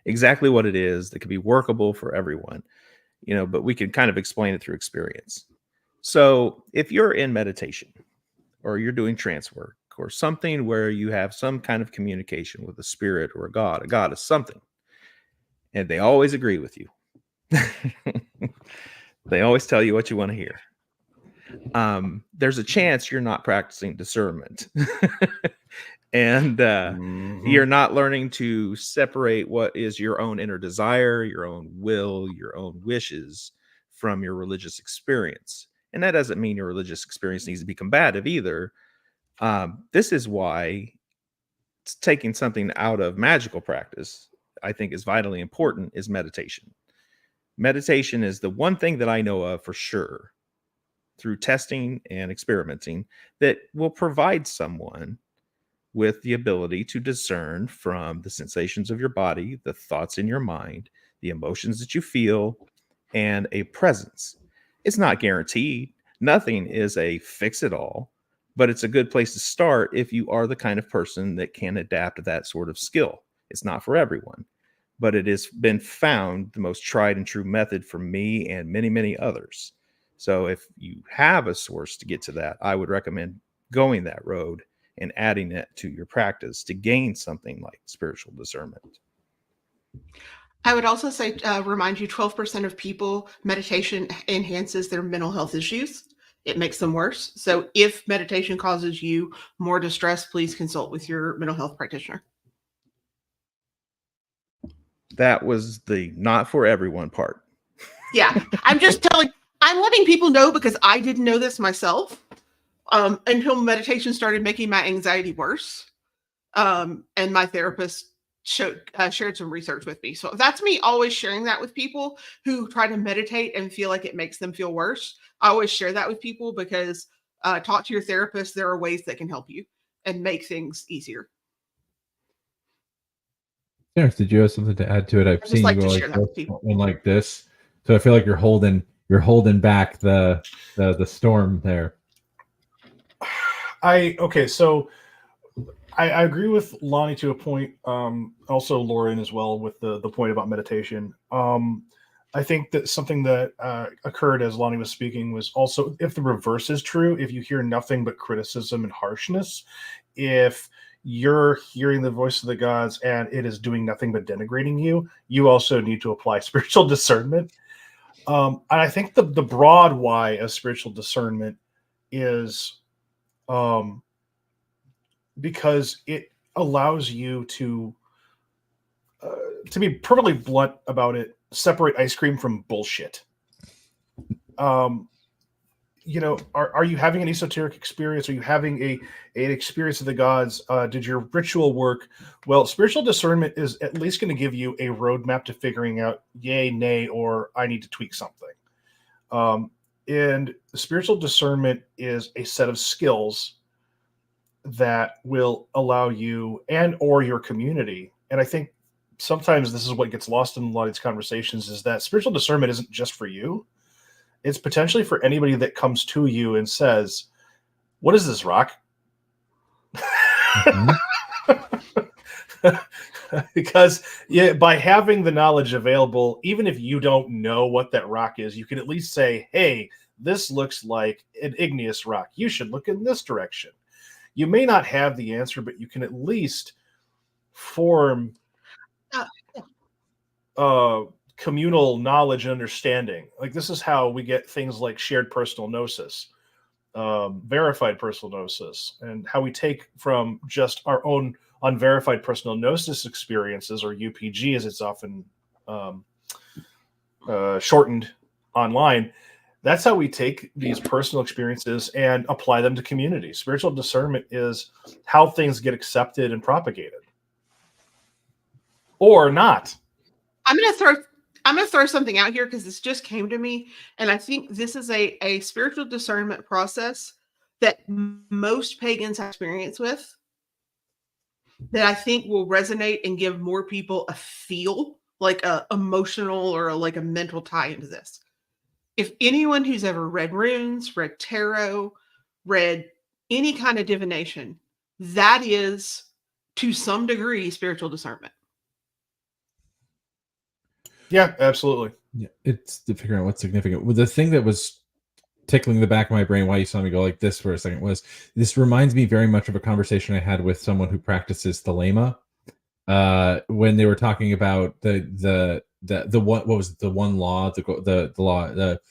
[SPEAKER 4] exactly what it is that could be workable for everyone, but we can kind of explain it through experience. So if you're in meditation or you're doing trance work or something where you have some kind of communication with a spirit or a goddess, something, and they always agree with you. They always tell you what you want to hear. there's a chance you're not practicing discernment. And
[SPEAKER 2] Mhm.
[SPEAKER 4] you're not learning to separate what is your own inner desire, your own will, your own wishes from your religious experience. And that doesn't mean your religious experience needs to be combative either. This is why taking something out of magical practice, I think, is vitally important, is meditation. Meditation is the one thing that I know of for sure, through testing and experimenting, that will provide someone with the ability to discern from the sensations of your body, the thoughts in your mind, the emotions that you feel, and a presence. It's not guaranteed. Nothing is a fix-it-all, but it's a good place to start if you are the kind of person that can adapt that sort of skill. It's not for everyone, but it has been found the most tried and true method for me and many, many others. So if you have a source to get to that, I would recommend going that road and adding it to your practice to gain something like spiritual discernment.
[SPEAKER 1] I would also say, remind you, 12% of people, meditation enhances their mental health issues. It makes them worse. So if meditation causes you more distress, please consult with your mental health practitioner.
[SPEAKER 4] That was the not for everyone part.
[SPEAKER 1] Yeah, I'm letting people know, because I didn't know this myself until meditation started making my anxiety worse. And my therapist shared some research with me. So that's me always sharing that with people who try to meditate and feel like it makes them feel worse. I always share that with people because talk to your therapist. There are ways that can help you and make things easier.
[SPEAKER 3] Terrence, did you have something to add to it? I've seen
[SPEAKER 1] like
[SPEAKER 3] you
[SPEAKER 1] to
[SPEAKER 3] go
[SPEAKER 1] share that with people.
[SPEAKER 3] like this, so I feel like you're holding back the storm there.
[SPEAKER 2] So I agree with Lonnie to a point. Also Lauren as well with the point about meditation. I think that something that occurred as Lonnie was speaking was also, if the reverse is true, if you hear nothing but criticism and harshness, if you're hearing the voice of the gods and it is doing nothing but denigrating you, you also need to apply spiritual discernment. And I think the broad why of spiritual discernment is because it allows you to be perfectly blunt about it, separate ice cream from bullshit. Are you having an esoteric experience? Are you having an experience of the gods? Did your ritual work? Well, spiritual discernment is at least going to give you a roadmap to figuring out yay, nay, or I need to tweak something. And spiritual discernment is a set of skills that will allow you and or your community. And I think sometimes this is what gets lost in a lot of these conversations, is that spiritual discernment isn't just for you. It's potentially for anybody that comes to you and says, what is this rock? Mm-hmm. Because by having the knowledge available, even if you don't know what that rock is, you can at least say, hey, this looks like an igneous rock. You should look in this direction. You may not have the answer, but you can at least form communal knowledge and understanding. Like, this is how we get things like shared personal gnosis, verified personal gnosis, and how we take from just our own unverified personal gnosis experiences, or UPG as it's often shortened online. That's how we take these personal experiences and apply them to community. Spiritual discernment is how things get accepted and propagated, or not.
[SPEAKER 1] I'm gonna throw something out here because this just came to me, and I think this is a spiritual discernment process that most pagans have experience with, that I think will resonate and give more people a feel, like a emotional or like a mental tie into this. If anyone who's ever read runes, read tarot, read any kind of divination, that is to some degree spiritual discernment.
[SPEAKER 2] Yeah, absolutely.
[SPEAKER 3] Yeah, it's to figure out what's significant. Well, the thing that was tickling the back of my brain while you saw me go like this for a second was, this reminds me very much of a conversation I had with someone who practices thelema, when they were talking about the what was it, the one law, the law, the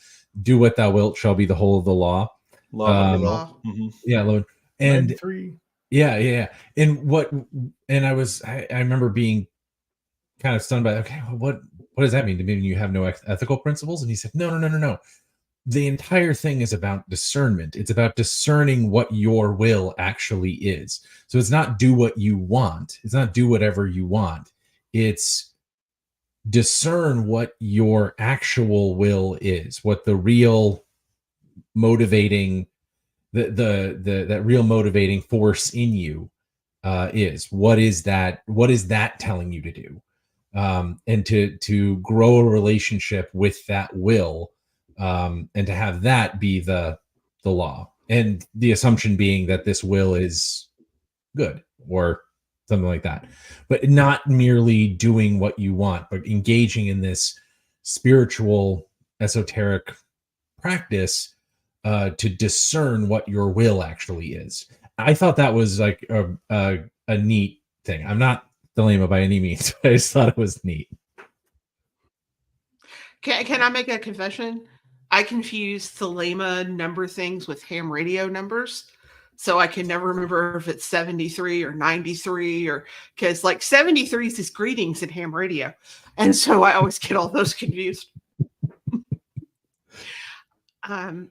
[SPEAKER 3] do what thou wilt shall be the whole of the law.
[SPEAKER 4] Law of the
[SPEAKER 1] Law.
[SPEAKER 4] will.
[SPEAKER 3] Yeah, load. And
[SPEAKER 2] 93.
[SPEAKER 3] yeah. And I remember being kind of stunned by, okay, what does that mean? To mean you have no ethical principles? And he said, no. The entire thing is about discernment. It's about discerning what your will actually is. So it's not do what you want. It's not do whatever you want. It's discern what your actual will is, what the real motivating, that real motivating force in you is. What is that telling you to do? And to grow a relationship with that will, and to have that be the law, and the assumption being that this will is good or something like that, but not merely doing what you want, but engaging in this spiritual esoteric practice to discern what your will actually is. I thought that was like a neat thing. I'm not Thelema by any means, but I just thought it was neat.
[SPEAKER 1] Can I make a confession? I confuse Thelema number things with ham radio numbers. So I can never remember if it's 73 or 93, or because like 73 is greetings in ham radio. And so I always get all those confused. I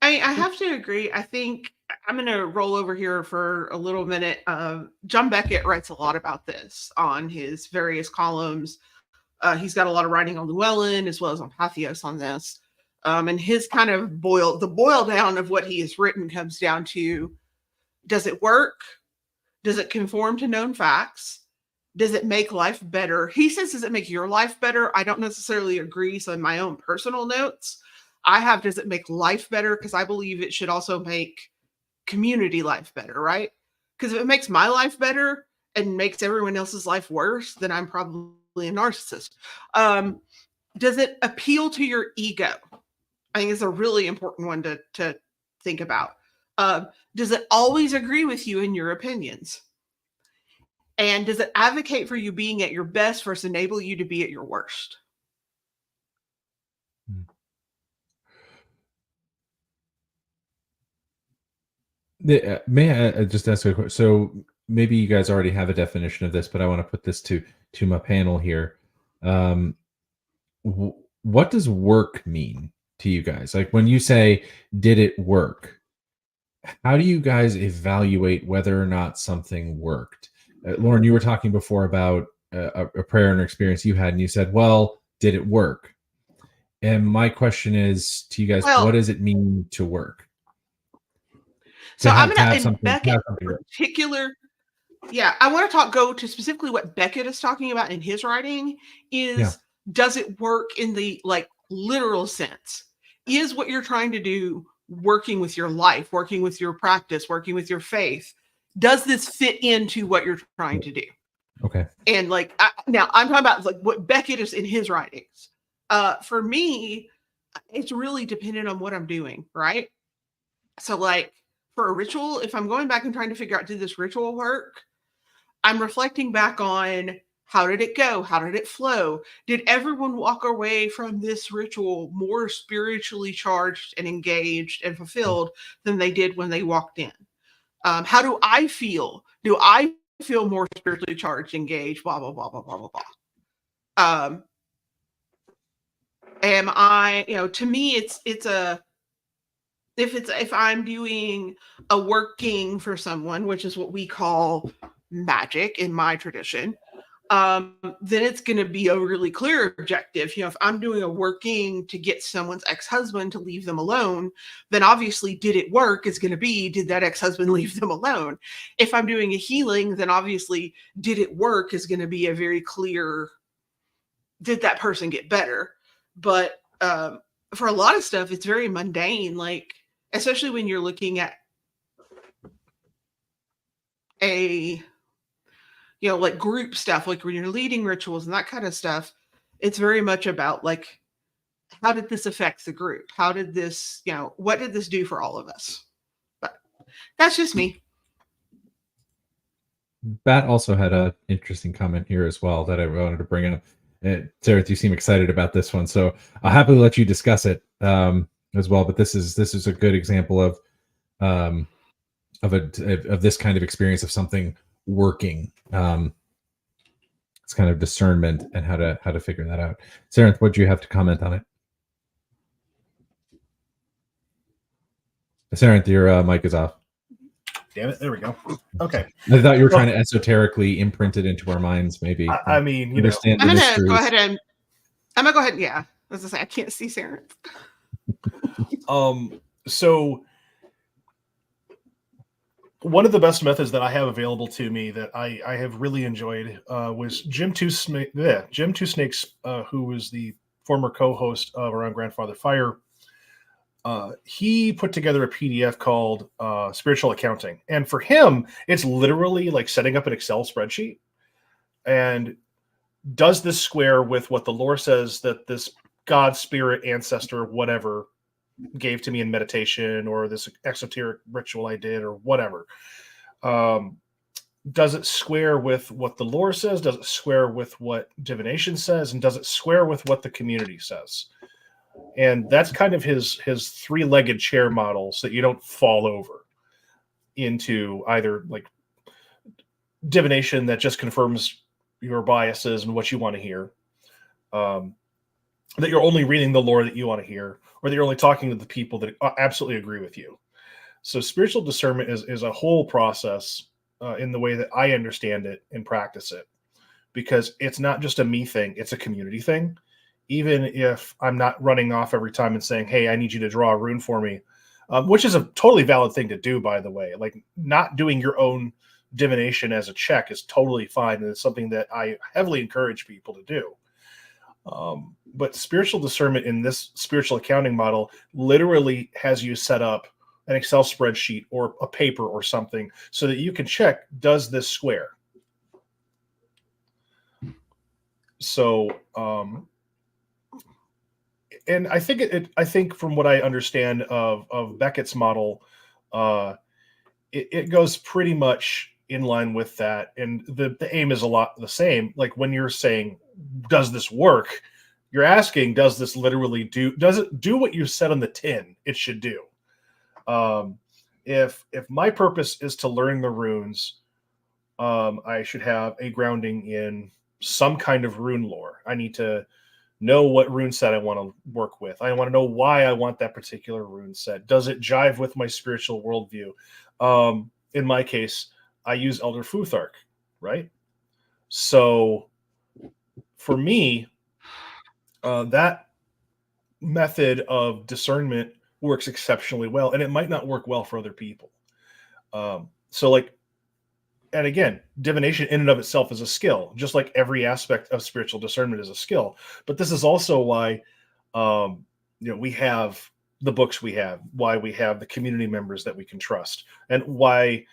[SPEAKER 1] have to agree. I think I'm going to roll over here for a little minute. John Beckett writes a lot about this on his various columns. He's got a lot of writing on Llewellyn as well as on Patheos on this. And his kind of boil down of what he has written comes down to, does it work? Does it conform to known facts? Does it make life better? He says, does it make your life better? I don't necessarily agree. So in my own personal notes, I have, does it make life better? Because I believe it should also make community life better, right? Because if it makes my life better and makes everyone else's life worse, then I'm probably a narcissist. Does it appeal to your ego? I think it's a really important one to think about. Does it always agree with you in your opinions? And does it advocate for you being at your best versus enable you to be at your worst?
[SPEAKER 3] May I just ask a question? So maybe you guys already have a definition of this, but I want to put this to my panel here. What does work mean to you guys? Like when you say, did it work? How do you guys evaluate whether or not something worked? Lauren, you were talking before about a prayer and experience you had, and you said, well, did it work? And my question is to you guys, what does it mean to work?
[SPEAKER 1] So I'm going to, in Beckett in particular, I want to go to specifically what Beckett is talking about in his writing is, does it work in the like literal sense? Is what you're trying to do working with your life, working with your practice, working with your faith? Does this fit into what you're trying to do?
[SPEAKER 3] Okay.
[SPEAKER 1] And like, now I'm talking about like what Beckett is in his writings. For me, it's really dependent on what I'm doing, right? So like for a ritual, if I'm going back and trying to figure out, did this ritual work? I'm reflecting back on, how did it go? How did it flow? Did everyone walk away from this ritual more spiritually charged and engaged and fulfilled than they did when they walked in? How do I feel? Do I feel more spiritually charged, engaged, blah, blah, blah, blah, blah, blah, blah. Am I, to me, if I'm doing a working for someone, which is what we call magic in my tradition, then it's going to be a really clear objective. If I'm doing a working to get someone's ex-husband to leave them alone, then obviously, did it work is going to be, did that ex-husband leave them alone? If I'm doing a healing, then obviously, did it work is going to be a very clear, did that person get better? But for a lot of stuff, it's very mundane, like, especially when you're looking at like group stuff, like when you're leading rituals and that kind of stuff, it's very much about like, how did this affect the group? How did this, what did this do for all of us? But that's just me.
[SPEAKER 3] Bat also had an interesting comment here as well that I wanted to bring up. Sarah, you seem excited about this one, so I'll happily let you discuss it. as well. But this is a good example of this kind of experience of something working. It's kind of discernment and how to figure that out. Sarenth, what do you have to comment on it? Sarenth, your mic is off.
[SPEAKER 2] Damn it! There we go. Okay.
[SPEAKER 3] I thought you were trying to esoterically imprint it into our minds. Maybe.
[SPEAKER 2] I mean, you
[SPEAKER 3] understand.
[SPEAKER 1] I'm gonna go ahead and. I'm gonna go ahead. Yeah, as I say, I can't see Sarenth.
[SPEAKER 2] So one of the best methods that I have available to me that I have really enjoyed was Jim Two Snakes, who was the former co-host of Around Grandfather Fire. He put together a PDF called Spiritual Accounting. And for him, it's literally like setting up an Excel spreadsheet. And does this square with what the lore says that this God, spirit, ancestor, whatever, gave to me in meditation, or this exoteric ritual I did, or whatever? Does it square with what the lore says? Does it square with what divination says? And does it square with what the community says? And that's kind of his three-legged chair model, so that you don't fall over into either like divination that just confirms your biases and what you want to hear, that you're only reading the lore that you want to hear, or that you're only talking to the people that absolutely agree with you. So spiritual discernment is a whole process in the way that I understand it and practice it, because it's not just a me thing, it's a community thing. Even if I'm not running off every time and saying, hey, I need you to draw a rune for me, which is a totally valid thing to do, by the way. Like, not doing your own divination as a check is totally fine, and it's something that I heavily encourage people to do. But spiritual discernment in this spiritual accounting model literally has you set up an Excel spreadsheet or a paper or something so that you can check, does this square? So, and I think I think from what I understand of Beckett's model, it goes pretty much in line with that. And the aim is a lot the same. Like, when you're saying, does this work? You're asking, does this literally does it do what you said on the tin it should do? If my purpose is to learn the runes, I should have a grounding in some kind of rune lore. I need to know what rune set I want to work with. I want to know why I want that particular rune set. Does it jive with my spiritual worldview? In my case, I use Elder Futhark, right? So for me, that method of discernment works exceptionally well, and it might not work well for other people. So like, and again, divination in and of itself is a skill, just like every aspect of spiritual discernment is a skill. But this is also why, we have the books we have, why we have the community members that we can trust, and why,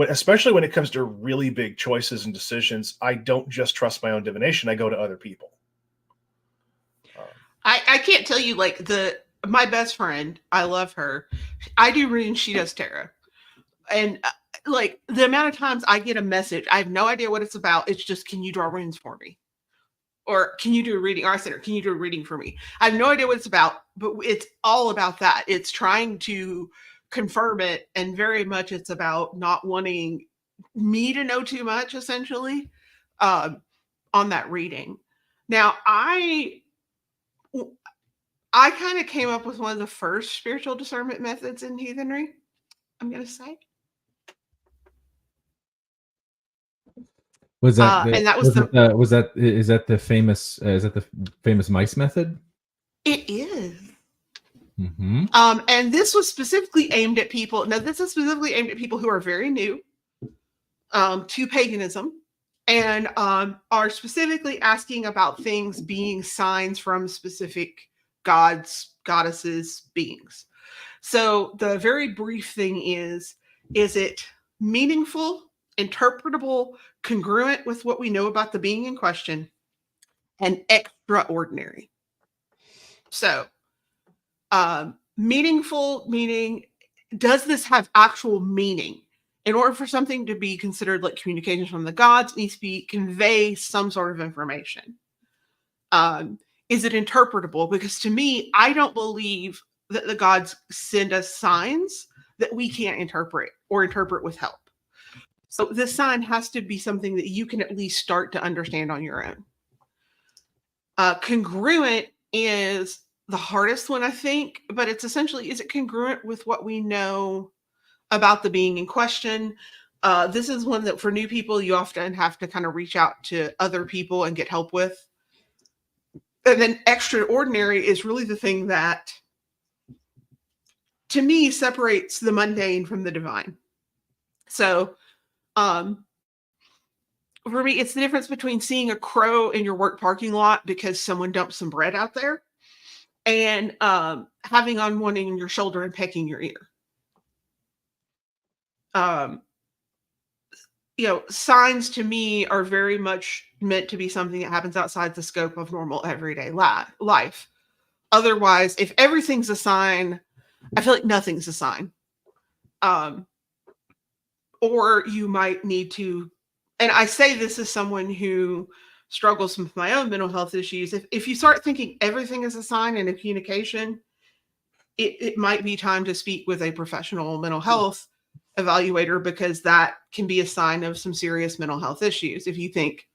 [SPEAKER 2] especially when it comes to really big choices and decisions, I don't just trust my own divination. I go to other people.
[SPEAKER 1] I can't tell you, like, my best friend, I love her. I do runes, she does tarot. And like, the amount of times I get a message, I have no idea what it's about. It's just, can you draw runes for me? Or can you do a reading? Or I said, can you do a reading for me? I have no idea what it's about, but it's all about that. It's trying to confirm it. And very much it's about not wanting me to know too much, essentially, on that reading. Now, I kind of came up with one of the first spiritual discernment methods in heathenry, I'm going to say.
[SPEAKER 3] Was that
[SPEAKER 1] and that was
[SPEAKER 3] is that the famous mice method?
[SPEAKER 1] It is.
[SPEAKER 3] Mm-hmm.
[SPEAKER 1] And this was specifically aimed at people. Now, this is specifically aimed at people who are very new to paganism, and are specifically asking about things being signs from specific gods, goddesses, beings. So the very brief thing is it meaningful, interpretable, congruent with what we know about the being in question, and extraordinary? So meaningful, meaning, does this have actual meaning? In order for something to be considered like communications from the gods, it needs to convey some sort of information. Is it interpretable? Because to me, I don't believe that the gods send us signs that we can't interpret or interpret with help. So this sign has to be something that you can at least start to understand on your own. Congruent is the hardest one, I think, but it's essentially, is it congruent with what we know about the being in question? This is one that for new people, you often have to kind of reach out to other people and get help with. And then extraordinary is really the thing that, to me, separates the mundane from the divine. So, for me, it's the difference between seeing a crow in your work parking lot because someone dumped some bread out there, and having on one in your shoulder and pecking your ear. Signs to me are very much meant to be something that happens outside the scope of normal everyday life. Otherwise, if everything's a sign, I feel like nothing's a sign. Or you might need to, and I say this as someone who struggles with my own mental health issues. If you start thinking everything is a sign in a communication, it might be time to speak with a professional mental health evaluator, because that can be a sign of some serious mental health issues. If you think,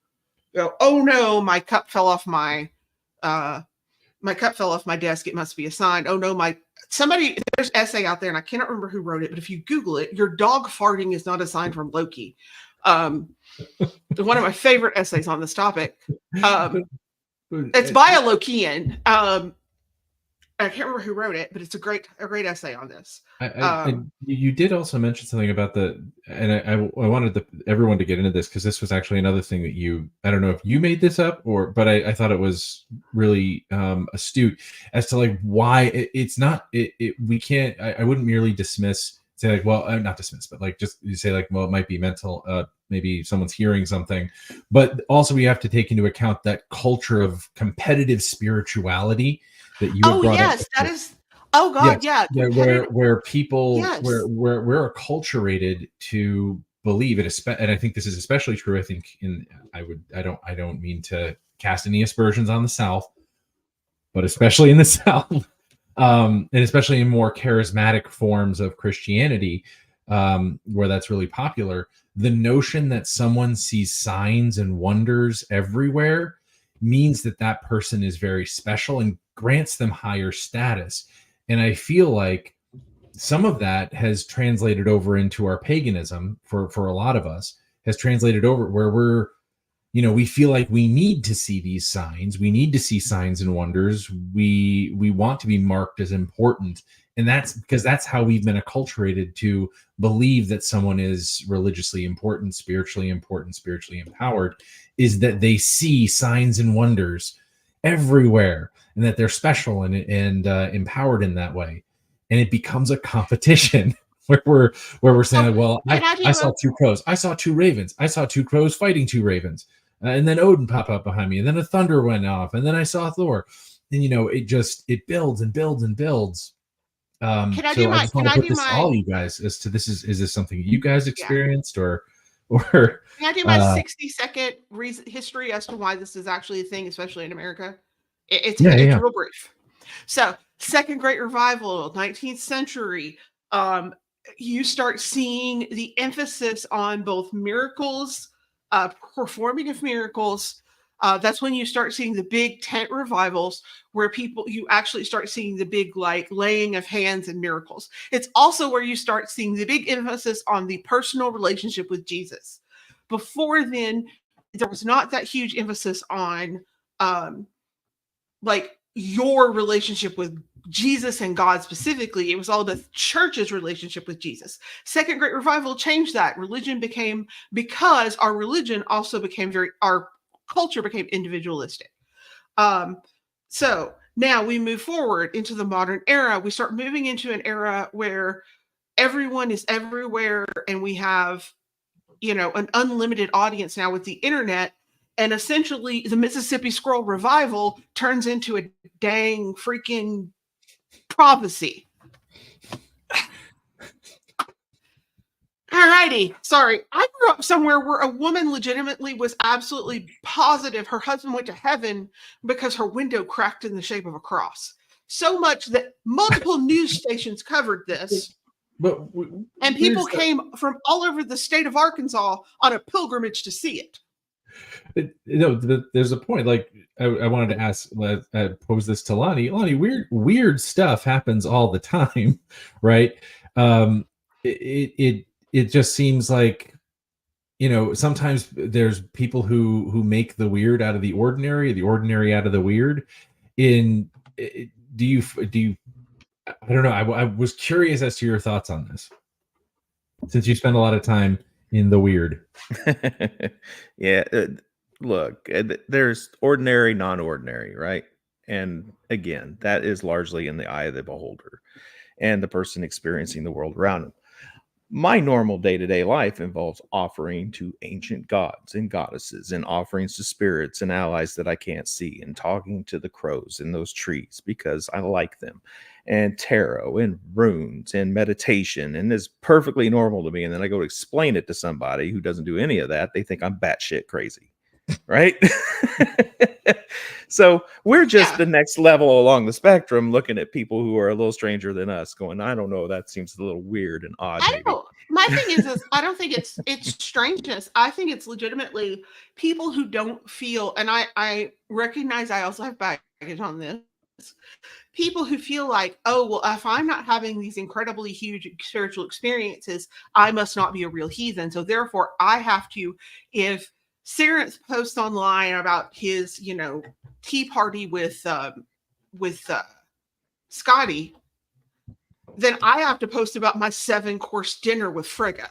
[SPEAKER 1] oh no, my cup fell off my desk, it must be a sign. Oh no, there's an essay out there and I cannot remember who wrote it, but if you Google it, your dog farting is not a sign from Loki. One of my favorite essays on this topic. It's by a Lokian. I can't remember who wrote it, but it's a great essay on this.
[SPEAKER 3] You did also mention something about I wanted everyone to get into this, because this was actually another thing that I don't know if you made this up but I thought it was really astute as to like why it's not, we can't, I wouldn't merely say like, well, not dismiss, but like just you say like, well, it might be mental, maybe someone's hearing something, but also we have to take into account that culture of competitive spirituality that you brought up.
[SPEAKER 1] That is. Oh God, yes.
[SPEAKER 3] Yeah. Where people, we're acculturated to believe it, and I think this is especially true. I think I don't mean to cast any aspersions on the South, but especially in the South, and especially in more charismatic forms of Christianity, where that's really popular. The notion that someone sees signs and wonders everywhere means that person is very special and grants them higher status. And I feel like some of that has translated over into our paganism for a lot of us, has translated over where we feel like we need to see these signs. We need to see signs and wonders. We want to be marked as important. And that's because that's how we've been acculturated to believe that someone is religiously important, spiritually empowered, is that they see signs and wonders everywhere, and that they're special and empowered in that way. And it becomes a competition where we're saying, well, I saw two crows, I saw two ravens, I saw two crows fighting two ravens, and then Odin popped up behind me, and then a thunder went off, and then I saw Thor, and it builds and builds and builds. Can I put this to all you guys as to is this something you guys experienced or can
[SPEAKER 1] I do my 60-second history as to why this is actually a thing, especially in America? It's real brief. So, Second Great Revival, 19th century, you start seeing the emphasis on both miracles, performing of miracles. That's when you start seeing the big tent revivals where you actually start seeing the big like laying of hands and miracles. It's also where you start seeing the big emphasis on the personal relationship with Jesus. Before then, there was not that huge emphasis on like your relationship with Jesus and God specifically. It was all about the church's relationship with Jesus. Second Great Revival changed that. Because our religion also became our culture became individualistic. So now we move forward into the modern era. We start moving into an era where everyone is everywhere, and we have, an unlimited audience now with the internet. And essentially, the Mississippi Scroll revival turns into a dang freaking prophecy. Alrighty. Sorry. I grew up somewhere where a woman legitimately was absolutely positive her husband went to heaven because her window cracked in the shape of a cross. so much that multiple news stations covered this. And people came from all over the state of Arkansas on a pilgrimage to see it.
[SPEAKER 3] There's a point. Like I wanted to ask, pose this to Lonnie. Lonnie, weird stuff happens all the time, right? It just seems like, sometimes there's people who make the weird out of the ordinary out of the weird. Do you? I don't know. I was curious as to your thoughts on this, since you spend a lot of time in the weird.
[SPEAKER 4] Yeah. Look, there's ordinary, non-ordinary, right? And again, that is largely in the eye of the beholder and the person experiencing the world around them. My normal day-to-day life involves offering to ancient gods and goddesses, and offerings to spirits and allies that I can't see, and talking to the crows in those trees because I like them, and tarot and runes and meditation, and it's perfectly normal to me. And then I go to explain it to somebody who doesn't do any of that. They think I'm batshit crazy, right? So we're just the next level along the spectrum, looking at people who are a little stranger than us, going, I don't know, that seems a little weird and odd.
[SPEAKER 1] My thing is I don't think it's strangeness. I think it's legitimately people who don't feel, and I recognize I also have baggage on this. People who feel like, oh, well, if I'm not having these incredibly huge spiritual experiences, I must not be a real heathen. So therefore, I have to, if Sarenth posts online about his, tea party with Scotty, then I have to post about my 7-course dinner with Frigga,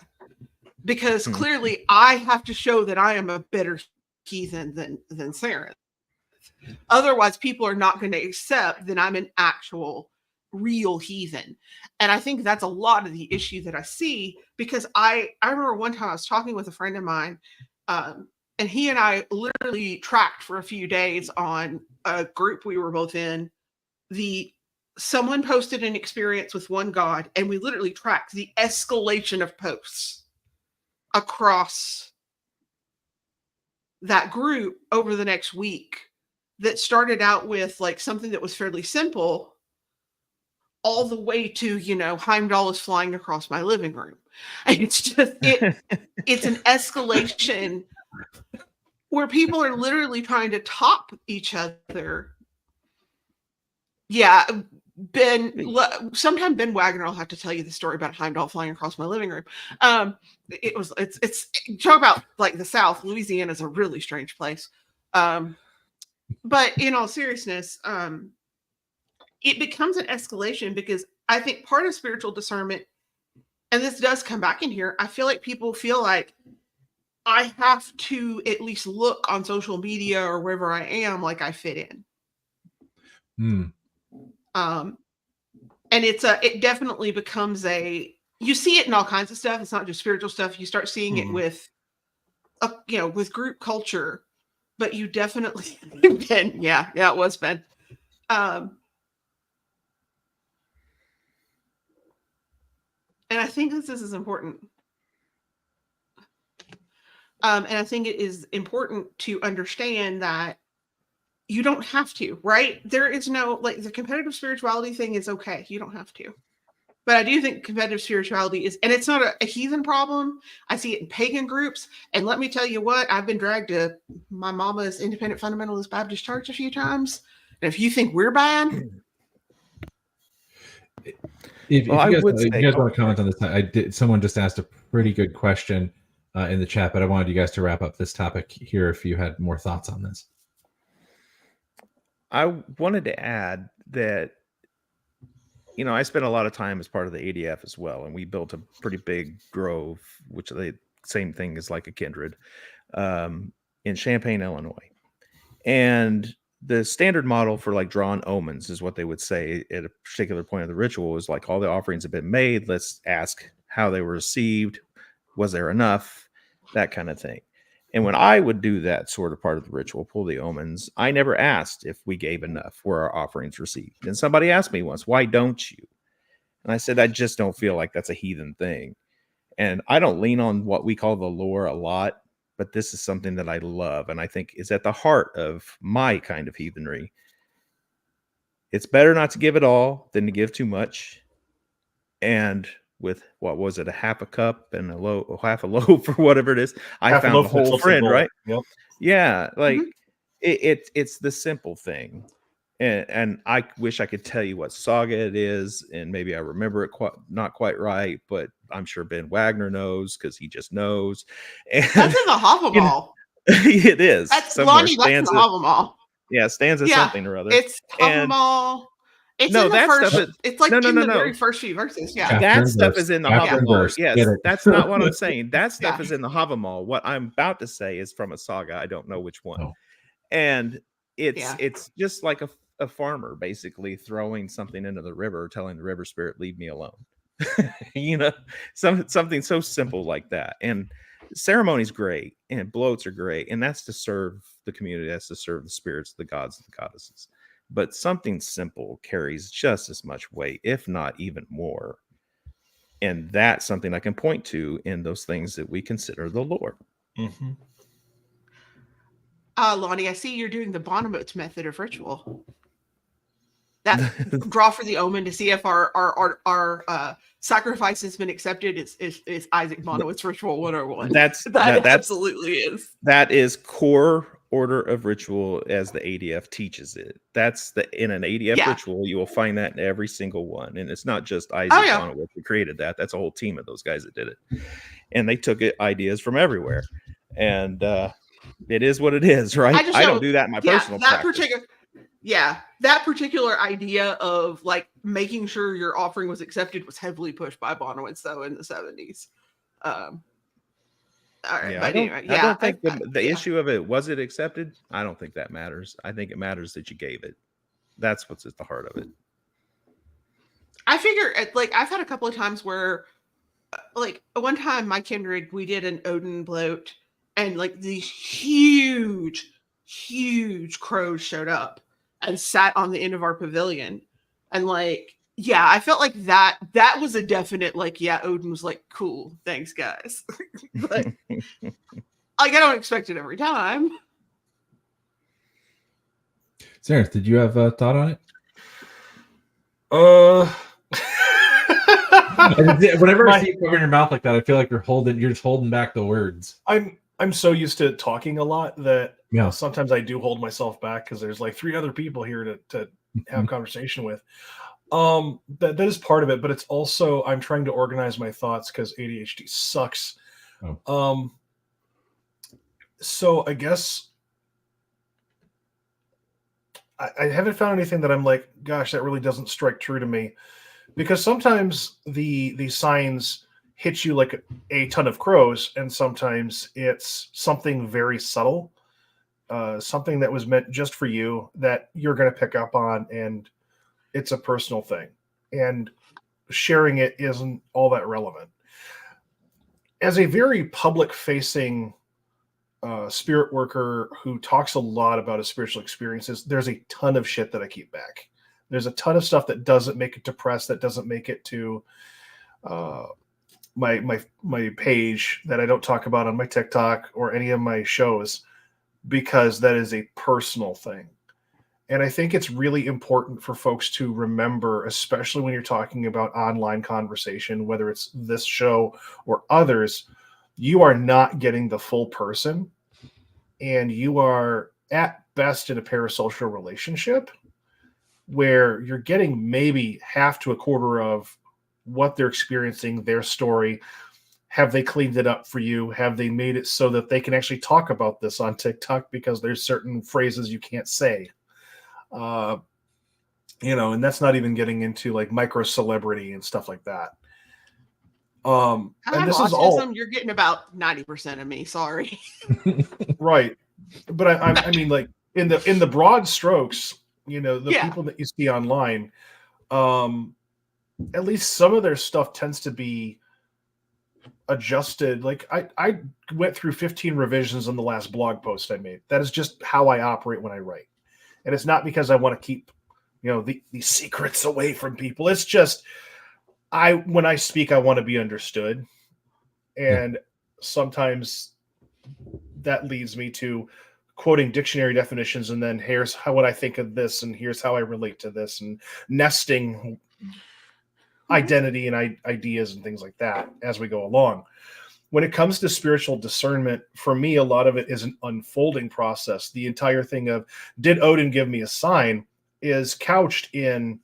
[SPEAKER 1] because clearly I have to show that I am a better heathen than Sarenth. Otherwise, people are not going to accept that I'm an actual real heathen. And I think that's a lot of the issue that I see, because I remember one time I was talking with a friend of mine, and he and I literally tracked for a few days on a group we were both in. Someone posted an experience with one god, and we literally tracked the escalation of posts across that group over the next week, that started out with like something that was fairly simple, all the way to, Heimdall is flying across my living room. And it's just, it's an escalation where people are literally trying to top each other. Yeah. Sometime Ben Wagner will have to tell you the story about Heimdall flying across my living room. It's talk about like the South. Louisiana is a really strange place. But in all seriousness, it becomes an escalation, because I think part of spiritual discernment, and this does come back in here, I feel like people feel like I have to at least look on social media or wherever I am like I fit in. And it definitely becomes you see it in all kinds of stuff. It's not just spiritual stuff. You start seeing it with group culture, but you definitely, Ben, yeah, it was Ben. And I think this is important. And I think it is important to understand that you don't have to, right? There is no, like, the competitive spirituality thing is okay. You don't have to. But I do think competitive spirituality is, and it's not a heathen problem. I see it in pagan groups. And let me tell you what, I've been dragged to my mama's Independent Fundamentalist Baptist Church a few times. And if you think we're bad.
[SPEAKER 3] If you guys want to comment on this, someone just asked a pretty good question in the chat, but I wanted you guys to wrap up this topic here if you had more thoughts on this.
[SPEAKER 4] I wanted to add that, I spent a lot of time as part of the ADF as well, and we built a pretty big grove, which the same thing is like a kindred, in Champaign, Illinois. And the standard model for like drawn omens is what they would say at a particular point of the ritual is like, all the offerings have been made. Let's ask how they were received. Was there enough? That kind of thing. And when I would do that sort of part of the ritual, pull the omens, I never asked if we gave enough, were our offerings received. And somebody asked me once, why don't you? And I said, I just don't feel like that's a heathen thing. And I don't lean on what we call the lore a lot, but this is something that I love and I think is at the heart of my kind of heathenry. It's better not to give it all than to give too much. And with, what was it, a half a cup and half a loaf or whatever it is, I
[SPEAKER 2] Half a
[SPEAKER 4] found
[SPEAKER 2] loaf
[SPEAKER 4] the
[SPEAKER 2] and a
[SPEAKER 4] whole
[SPEAKER 2] tilted
[SPEAKER 4] friend,
[SPEAKER 2] bowl.
[SPEAKER 4] right?
[SPEAKER 2] Yep.
[SPEAKER 4] Yeah, like
[SPEAKER 1] Mhm.
[SPEAKER 4] it's the simple thing. And I wish I could tell you what saga it is, and maybe I remember it not quite right, but I'm sure Ben Wagner knows because he just knows. And
[SPEAKER 1] That's in the
[SPEAKER 4] you know,
[SPEAKER 1] Havamal.
[SPEAKER 4] it is
[SPEAKER 1] That's
[SPEAKER 4] somewhere,
[SPEAKER 1] Lonnie. That's in the
[SPEAKER 4] stanza,
[SPEAKER 1] Havamal.
[SPEAKER 4] yeah, stanza
[SPEAKER 1] Yeah,
[SPEAKER 4] something or other.
[SPEAKER 1] it's
[SPEAKER 4] And
[SPEAKER 1] Havamal. It's
[SPEAKER 4] no,
[SPEAKER 1] in the
[SPEAKER 4] that
[SPEAKER 1] first.
[SPEAKER 4] stuff is
[SPEAKER 1] It's like
[SPEAKER 4] no,
[SPEAKER 1] in the
[SPEAKER 4] no.
[SPEAKER 1] very first few verses. Yeah.
[SPEAKER 3] Chapter
[SPEAKER 4] That
[SPEAKER 3] and
[SPEAKER 4] stuff
[SPEAKER 3] verse.
[SPEAKER 4] is in the
[SPEAKER 3] Chapter and
[SPEAKER 4] Havamal.
[SPEAKER 3] verse.
[SPEAKER 4] Yes,
[SPEAKER 3] Get it.
[SPEAKER 4] that's not what I'm saying. That stuff
[SPEAKER 1] Yeah.
[SPEAKER 4] is in the Havamal. What I'm about to say is from a saga. I don't know which one.
[SPEAKER 3] Oh.
[SPEAKER 4] And
[SPEAKER 1] Yeah.
[SPEAKER 4] it's just like a farmer basically throwing something into the river, telling the river spirit, leave me alone. You know, something so simple like that. And ceremony's great and bloats are great, and that's to serve the community, that's to serve the spirits, the gods, the goddesses. But something simple carries just as much weight, if not even more. And that's something I can point to in those things that we consider the Lord.
[SPEAKER 2] Mm-hmm.
[SPEAKER 1] Lonnie, I see you're doing the Bonnemotes method of ritual. That draw for the omen to see if our sacrifice has been accepted is Isaac Bonnemotes ritual 101.
[SPEAKER 4] That's
[SPEAKER 1] That absolutely is.
[SPEAKER 4] That is core order of ritual as the ADF teaches it. That's in an ADF ritual, you will find that in every single one. And it's not just Isaac Bonnemotes who created that. That's a whole team of those guys that did it. And they took ideas from everywhere. And it is what it is, right? I don't do that in my personal practice.
[SPEAKER 1] That particular idea of like making sure your offering was accepted was heavily pushed by Bonnemotes though in the 70s. All right,
[SPEAKER 4] I don't think the issue of it, was it accepted? I don't think that matters. I think it matters that you gave it. That's what's at the heart of it.
[SPEAKER 1] I figure, like, I've had a couple of times where, like, one time my kindred, we did an Odin bloat, and like these huge crows showed up and sat on the end of our pavilion, and like, yeah, I felt like that was a definite, like, yeah, Odin was like, cool, thanks guys. But like, I don't expect it every time.
[SPEAKER 3] Sarah, did you have a thought on it? Whenever I see you cover your mouth like that, I feel like you're just holding back the words.
[SPEAKER 2] I'm so used to talking a lot that sometimes I do hold myself back because there's like 3 other people here to have conversation with. That is part of it, but it's also I'm trying to organize my thoughts because ADHD sucks. So I guess I haven't found anything that I'm like, gosh, that really doesn't strike true to me, because sometimes the signs hit you like a ton of crows, and sometimes it's something very subtle, something that was meant just for you that you're going to pick up on, and it's a personal thing, and sharing it isn't all that relevant. As a very public-facing spirit worker who talks a lot about his spiritual experiences, there's a ton of shit that I keep back. There's a ton of stuff that doesn't make it to press, that doesn't make it to my page, that I don't talk about on my TikTok or any of my shows, because that is a personal thing. And I think it's really important for folks to remember, especially when you're talking about online conversation, whether it's this show or others, you are not getting the full person, and you are at best in a parasocial relationship where you're getting maybe half to a quarter of what they're experiencing, their story. Have they cleaned it up for you? Have they made it so that they can actually talk about this on TikTok because there's certain phrases you can't say? And that's not even getting into like micro celebrity and stuff like that. And this
[SPEAKER 1] autism,
[SPEAKER 2] is all
[SPEAKER 1] you're getting about 90% of me. Sorry.
[SPEAKER 2] Right. But I mean, like in the broad strokes, the people that you see online, at least some of their stuff tends to be adjusted. Like I went through 15 revisions on the last blog post I made. That is just how I operate when I write. And it's not because I want to keep, the secrets away from people. It's just, when I speak, I want to be understood. And sometimes that leads me to quoting dictionary definitions, and then here's what I think of this, and here's how I relate to this, and nesting identity and ideas and things like that as we go along. When it comes to spiritual discernment, for me, a lot of it is an unfolding process. The entire thing of, did Odin give me a sign, is couched in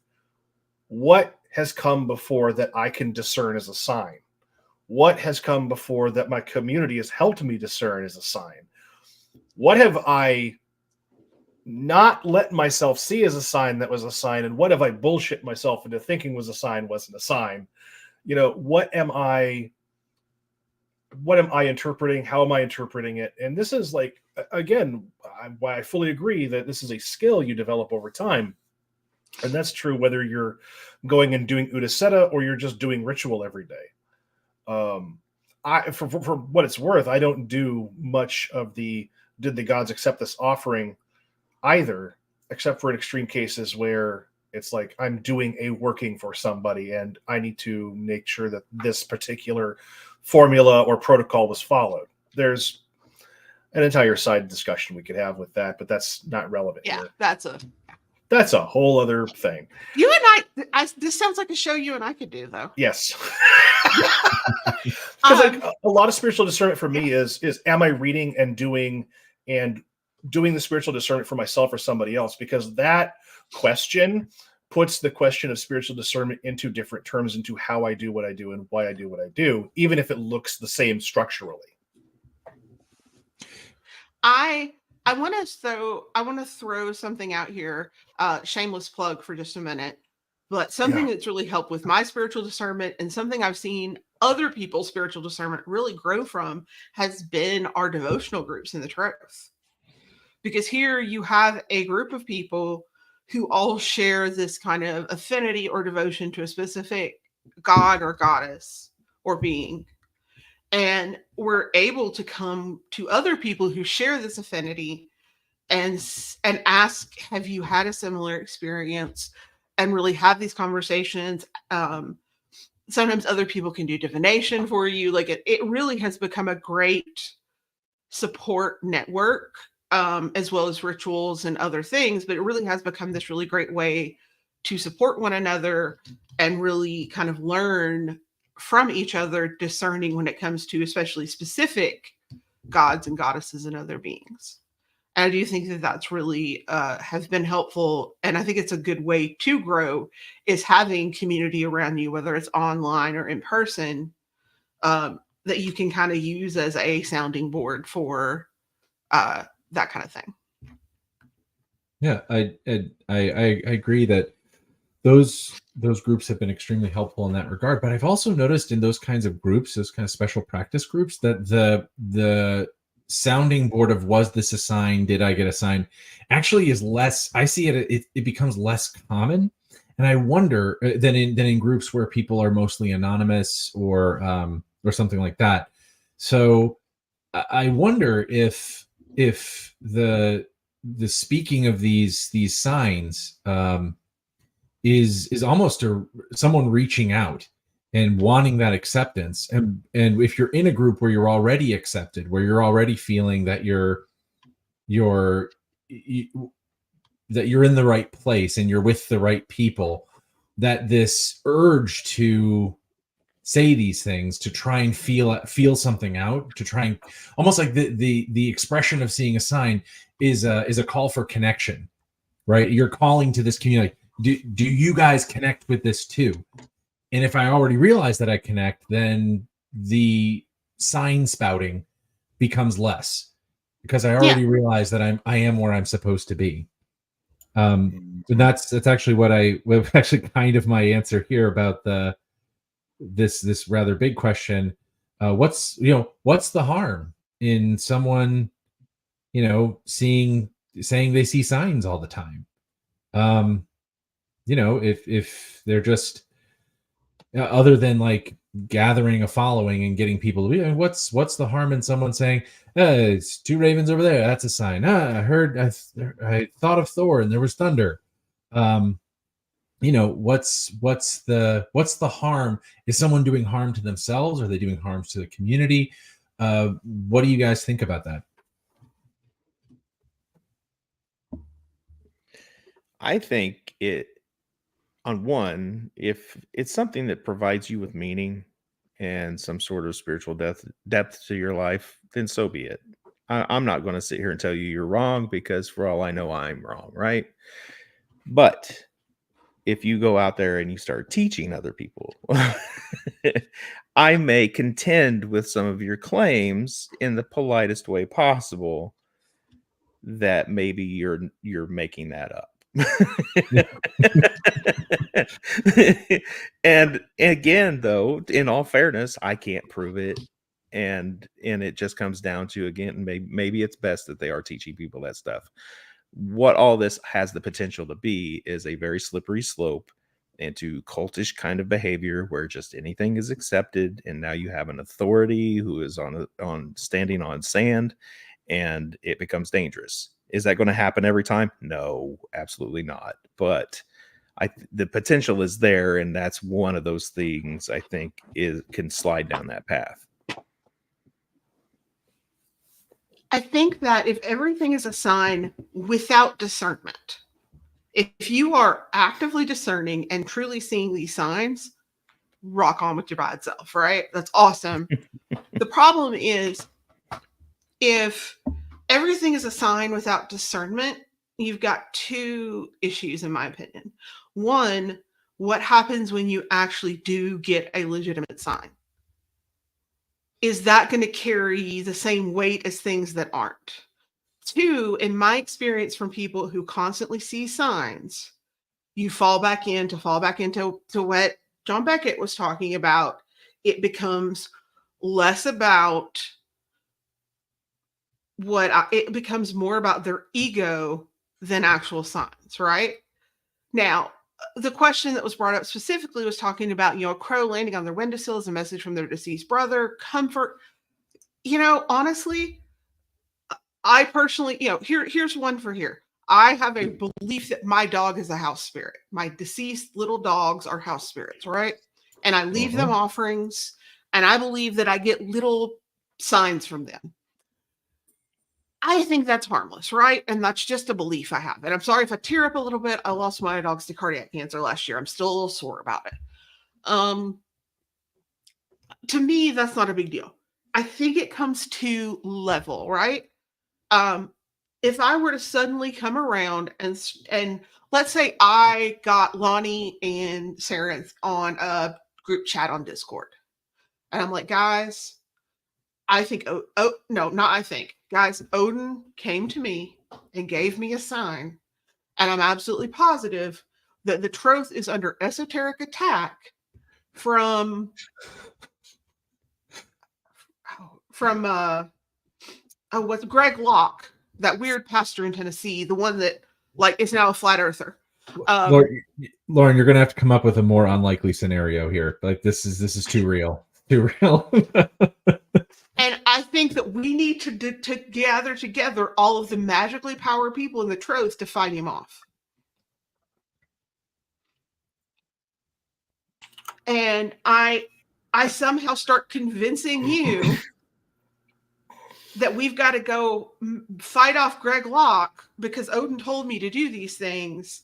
[SPEAKER 2] what has come before that I can discern as a sign. What has come before that my community has helped me discern as a sign? What have I not let myself see as a sign that was a sign? And what have I bullshit myself into thinking was a sign wasn't a sign? You know, what am I interpreting? How am I interpreting it? And this is like, again, why I fully agree that this is a skill you develop over time. And that's true whether you're going and doing Udaseta or you're just doing ritual every day. For what it's worth, I don't do much of the did the gods accept this offering either, except for in extreme cases where it's like I'm doing a working for somebody and I need to make sure that this particular formula or protocol was followed. There's an entire side discussion we could have with that, but that's not relevant
[SPEAKER 1] Yeah,
[SPEAKER 2] here.
[SPEAKER 1] that's
[SPEAKER 2] a whole other thing.
[SPEAKER 1] You and I this sounds like a show you and I could do, though.
[SPEAKER 2] Yes. Because like a lot of spiritual discernment for me is am I reading and doing the spiritual discernment for myself or somebody else? Because that question puts the question of spiritual discernment into different terms, into how I do what I do and why I do what I do, even if it looks the same structurally.
[SPEAKER 1] I want to throw something out here, shameless plug for just a minute, but something that's really helped with my spiritual discernment and something I've seen other people's spiritual discernment really grow from has been our devotional groups in the Troth. Because here you have a group of people who all share this kind of affinity or devotion to a specific god or goddess or being. And we're able to come to other people who share this affinity and ask, have you had a similar experience? And really have these conversations. Sometimes other people can do divination for you. Like it really has become a great support network, as well as rituals and other things. But it really has become this really great way to support one another and really kind of learn from each other, discerning when it comes to especially specific gods and goddesses and other beings. And I do think that that's really has been helpful. And I think it's a good way to grow is having community around you, whether it's online or in person, that you can kind of use as a sounding board for that kind of thing.
[SPEAKER 3] Yeah, I agree that those groups have been extremely helpful in that regard. But I've also noticed in those kinds of groups, those kind of special practice groups, that the sounding board of was this a sign, did I get a sign, actually is less. I see it becomes less common, and I wonder than in groups where people are mostly anonymous or something like that. So I wonder if the speaking of these signs is almost someone reaching out and wanting that acceptance. And if you're in a group where you're already accepted, where you're already feeling that you're in the right place and you're with the right people, that this urge to say these things, to try and feel something out, to try and almost like the expression of seeing a sign is a call for connection, right? You're calling to this community. Do you guys connect with this too? And if I already realize that I connect, then the sign spouting becomes less because I already realize that I am where I'm supposed to be. And that's actually what actually kind of my answer here about this rather big question. What's the harm in someone, saying they see signs all the time? If they're just other than like gathering a following and getting people to be, what's the harm in someone saying, it's two ravens over there, that's a sign. I thought of Thor and there was thunder. What's the harm? Is someone doing harm to themselves? Are they doing harm to the community? What do you guys think about that?
[SPEAKER 4] I think on one, if it's something that provides you with meaning and some sort of spiritual depth to your life, then so be it. I'm not going to sit here and tell you you're wrong, because for all I know, I'm wrong, right? But if you go out there and you start teaching other people, I may contend with some of your claims in the politest way possible that maybe you're making that up. And again, though, in all fairness, I can't prove it, and it just comes down to, again, maybe it's best that they are teaching people that stuff. What all this has the potential to be is a very slippery slope into cultish kind of behavior where just anything is accepted, and now you have an authority who is on standing on sand, and it becomes dangerous. Is that going to happen every time? No, absolutely not. But the potential is there, and that's one of those things I think can slide down that path.
[SPEAKER 1] I think that if everything is a sign without discernment, if you are actively discerning and truly seeing these signs, rock on with your bad self, right? That's awesome. The problem is, if everything is a sign without discernment, you've got two issues, in my opinion. One, what happens when you actually do get a legitimate sign? Is that going to carry the same weight as things that aren't? Two, in my experience from people who constantly see signs, you fall back into what John Beckett was talking about. It becomes less about it becomes more about their ego than actual signs, right? Now, the question that was brought up specifically was talking about, a crow landing on their windowsill as a message from their deceased brother, comfort. Honestly, I personally, here's one for here. I have a belief that my dog is a house spirit. My deceased little dogs are house spirits, right? And I leave them offerings, and I believe that I get little signs from them. I think that's harmless, right? And that's just a belief I have. And I'm sorry if I tear up a little bit. I lost my dogs to cardiac cancer last year. I'm still a little sore about it. To me, that's not a big deal. I think it comes to level, right? If I were to suddenly come around and let's say I got Lonnie and Sarah on a group chat on Discord, and I'm like, guys, guys, Odin came to me and gave me a sign, and I'm absolutely positive that the Troth is under esoteric attack from what's Greg Locke, that weird pastor in Tennessee, the one that is now a flat earther.
[SPEAKER 3] Lauren, you're gonna have to come up with a more unlikely scenario here. This is too real. Too real.
[SPEAKER 1] And I think that we need to gather together all of the magically powered people in the Troth to fight him off. And I somehow start convincing you that we've got to go fight off Greg Locke because Odin told me to do these things.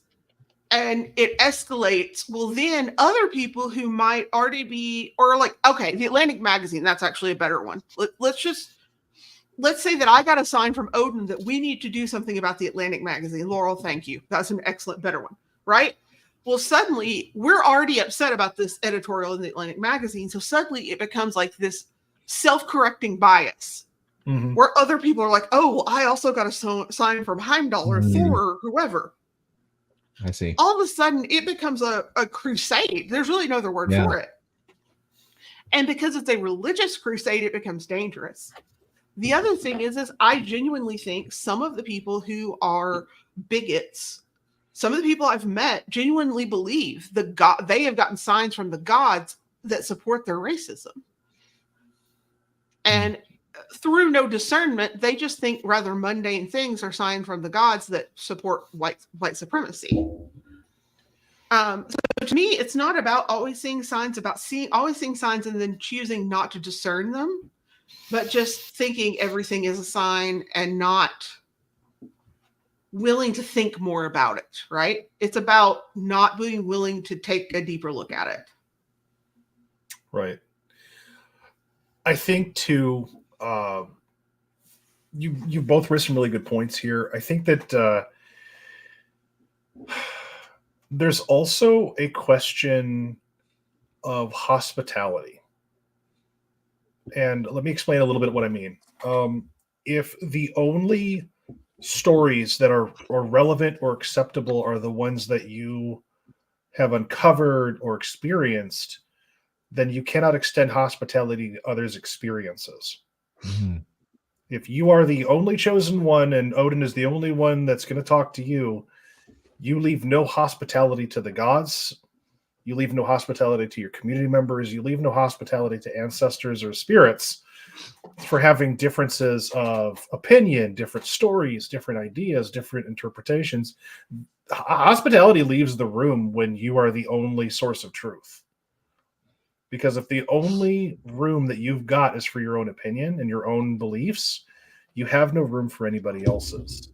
[SPEAKER 1] And it escalates. Well, then other people who might already be, the Atlantic Magazine, that's actually a better one. Let's say that I got a sign from Odin that we need to do something about the Atlantic Magazine. Laurel, thank you. That's an excellent, better one, right? Well, suddenly we're already upset about this editorial in the Atlantic Magazine. So suddenly it becomes like this self-correcting bias where other people are like, oh, well, I also got a sign from Heimdall or Thor or whoever.
[SPEAKER 3] I see.
[SPEAKER 1] All of a sudden, it becomes a crusade. There's really no other word for it. And because it's a religious crusade, it becomes dangerous. The other thing is I genuinely think some of the people who are bigots, some of the people I've met genuinely believe they have gotten signs from the gods that support their racism. And through no discernment, they just think rather mundane things are signs from the gods that support white supremacy. So to me, it's not about always seeing signs, always seeing signs and then choosing not to discern them, but just thinking everything is a sign and not willing to think more about it, right? It's about not being willing to take a deeper look at it.
[SPEAKER 2] Right. I think too, you both raised some really good points here. I think that there's also a question of hospitality. And let me explain a little bit what I mean. If the only stories that are relevant or acceptable are the ones that you have uncovered or experienced, then you cannot extend hospitality to others' experiences.
[SPEAKER 3] Mm-hmm.
[SPEAKER 2] If you are the only chosen one and Odin is the only one that's going to talk to you, you leave no hospitality to the gods. You leave no hospitality to your community members. You leave no hospitality to ancestors or spirits for having differences of opinion, different stories, different ideas, different interpretations. Hospitality leaves the room when you are the only source of truth. Because if the only room that you've got is for your own opinion and your own beliefs, you have no room for anybody else's.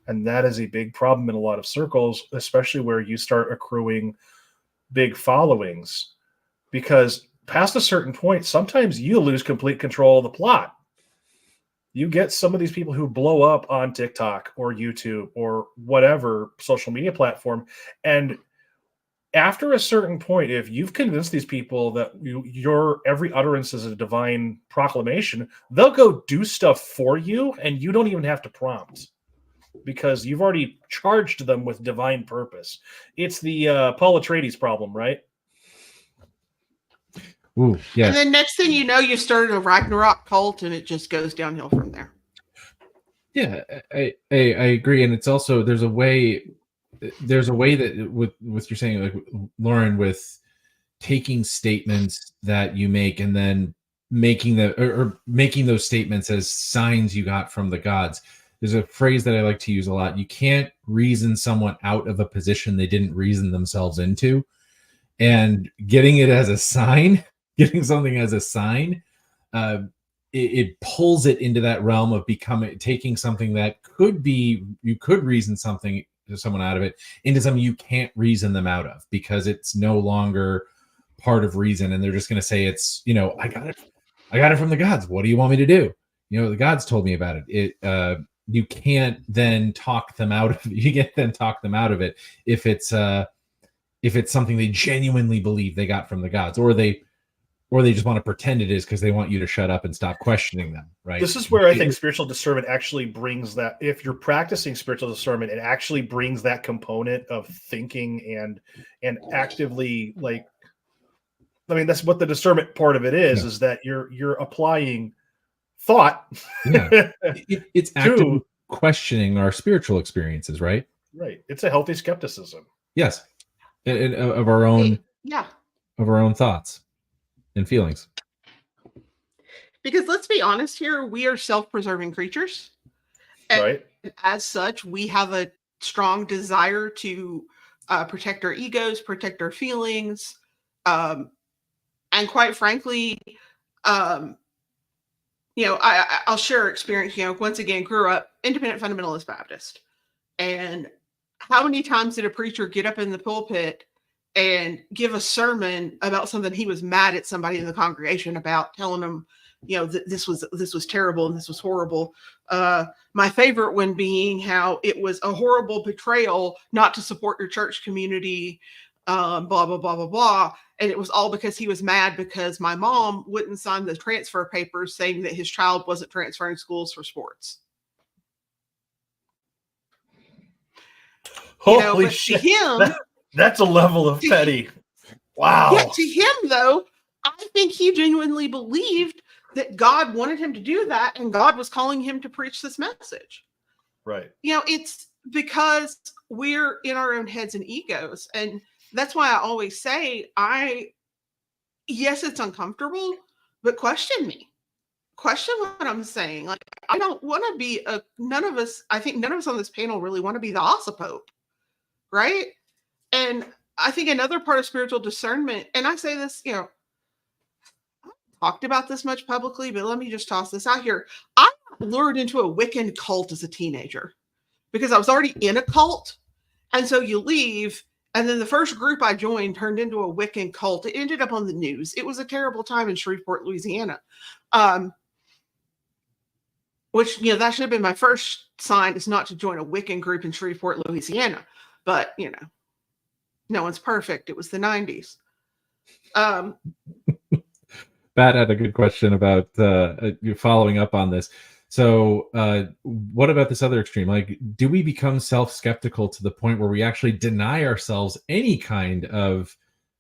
[SPEAKER 2] And that is a big problem in a lot of circles, especially where you start accruing big followings, because past a certain point, sometimes you lose complete control of the plot. You get some of these people who blow up on TikTok or YouTube or whatever social media platform, and after a certain point, if you've convinced these people that your every utterance is a divine proclamation, they'll go do stuff for you, and you don't even have to prompt, because you've already charged them with divine purpose. It's the Paul Atreides problem, right?
[SPEAKER 3] Ooh, yeah.
[SPEAKER 1] And then next thing you know, you started a Ragnarok cult, and it just goes downhill from there.
[SPEAKER 3] Yeah, I agree, and it's also there's a way that with you're saying, like Lauren, with taking statements that you make and then making or making those statements as signs you got from the gods. There's a phrase that I like to use a lot. You can't reason someone out of a position they didn't reason themselves into, and getting it as a sign, getting something as a sign, it pulls it into that realm of taking something that could be, you could reason someone out of it into something you can't reason them out of, because it's no longer part of reason, and they're just going to say it's, I got it from the gods. What do you want me to do? The gods told me about it. You can't then talk them out of it. You can't then talk them out of it if it's something they genuinely believe they got from the gods, or they just want to pretend it is because they want you to shut up and stop questioning them, right?
[SPEAKER 2] This is where I think spiritual discernment actually brings that. If you're practicing spiritual discernment, it actually brings that component of thinking and actively, that's what the discernment part of it is, is that you're applying thought.
[SPEAKER 3] Yeah. It's actively questioning our spiritual experiences, right?
[SPEAKER 2] Right. It's a healthy skepticism.
[SPEAKER 3] Yes. And of our own, of our own thoughts and feelings.
[SPEAKER 1] Because let's be honest here, we are self-preserving creatures.
[SPEAKER 2] Right.
[SPEAKER 1] And as such, we have a strong desire to protect our egos, protect our feelings. And quite frankly, I'll share experience. Once again, grew up independent fundamentalist Baptist. And how many times did a preacher get up in the pulpit and give a sermon about something he was mad at somebody in the congregation about, telling them, that this was terrible and this was horrible. My favorite one being how it was a horrible betrayal not to support your church community, blah, blah, blah, blah, blah. And it was all because he was mad because my mom wouldn't sign the transfer papers saying that his child wasn't transferring schools for sports.
[SPEAKER 2] Holy shit.
[SPEAKER 1] To him,
[SPEAKER 2] that's a level of petty. Wow.
[SPEAKER 1] Yeah, to him, though, I think he genuinely believed that God wanted him to do that, and God was calling him to preach this message.
[SPEAKER 2] Right.
[SPEAKER 1] It's because we're in our own heads and egos. And that's why I always say, yes, it's uncomfortable, but question me. Question what I'm saying. I don't want to be none of us on this panel really want to be the Ásatru, right? And I think another part of spiritual discernment, and I say this, I haven't talked about this much publicly, but let me just toss this out here. I got lured into a Wiccan cult as a teenager. because I was already in a cult. And so you leave, and then the first group I joined turned into a Wiccan cult. It ended up on the news. It was a terrible time in Shreveport, Louisiana. Which, that should have been my first sign, is not to join a Wiccan group in Shreveport, Louisiana. But, no one's perfect. It was the 90s.
[SPEAKER 3] Bat had a good question about following up on this. So what about this other extreme? Like, do we become self-skeptical to the point where we actually deny ourselves any kind of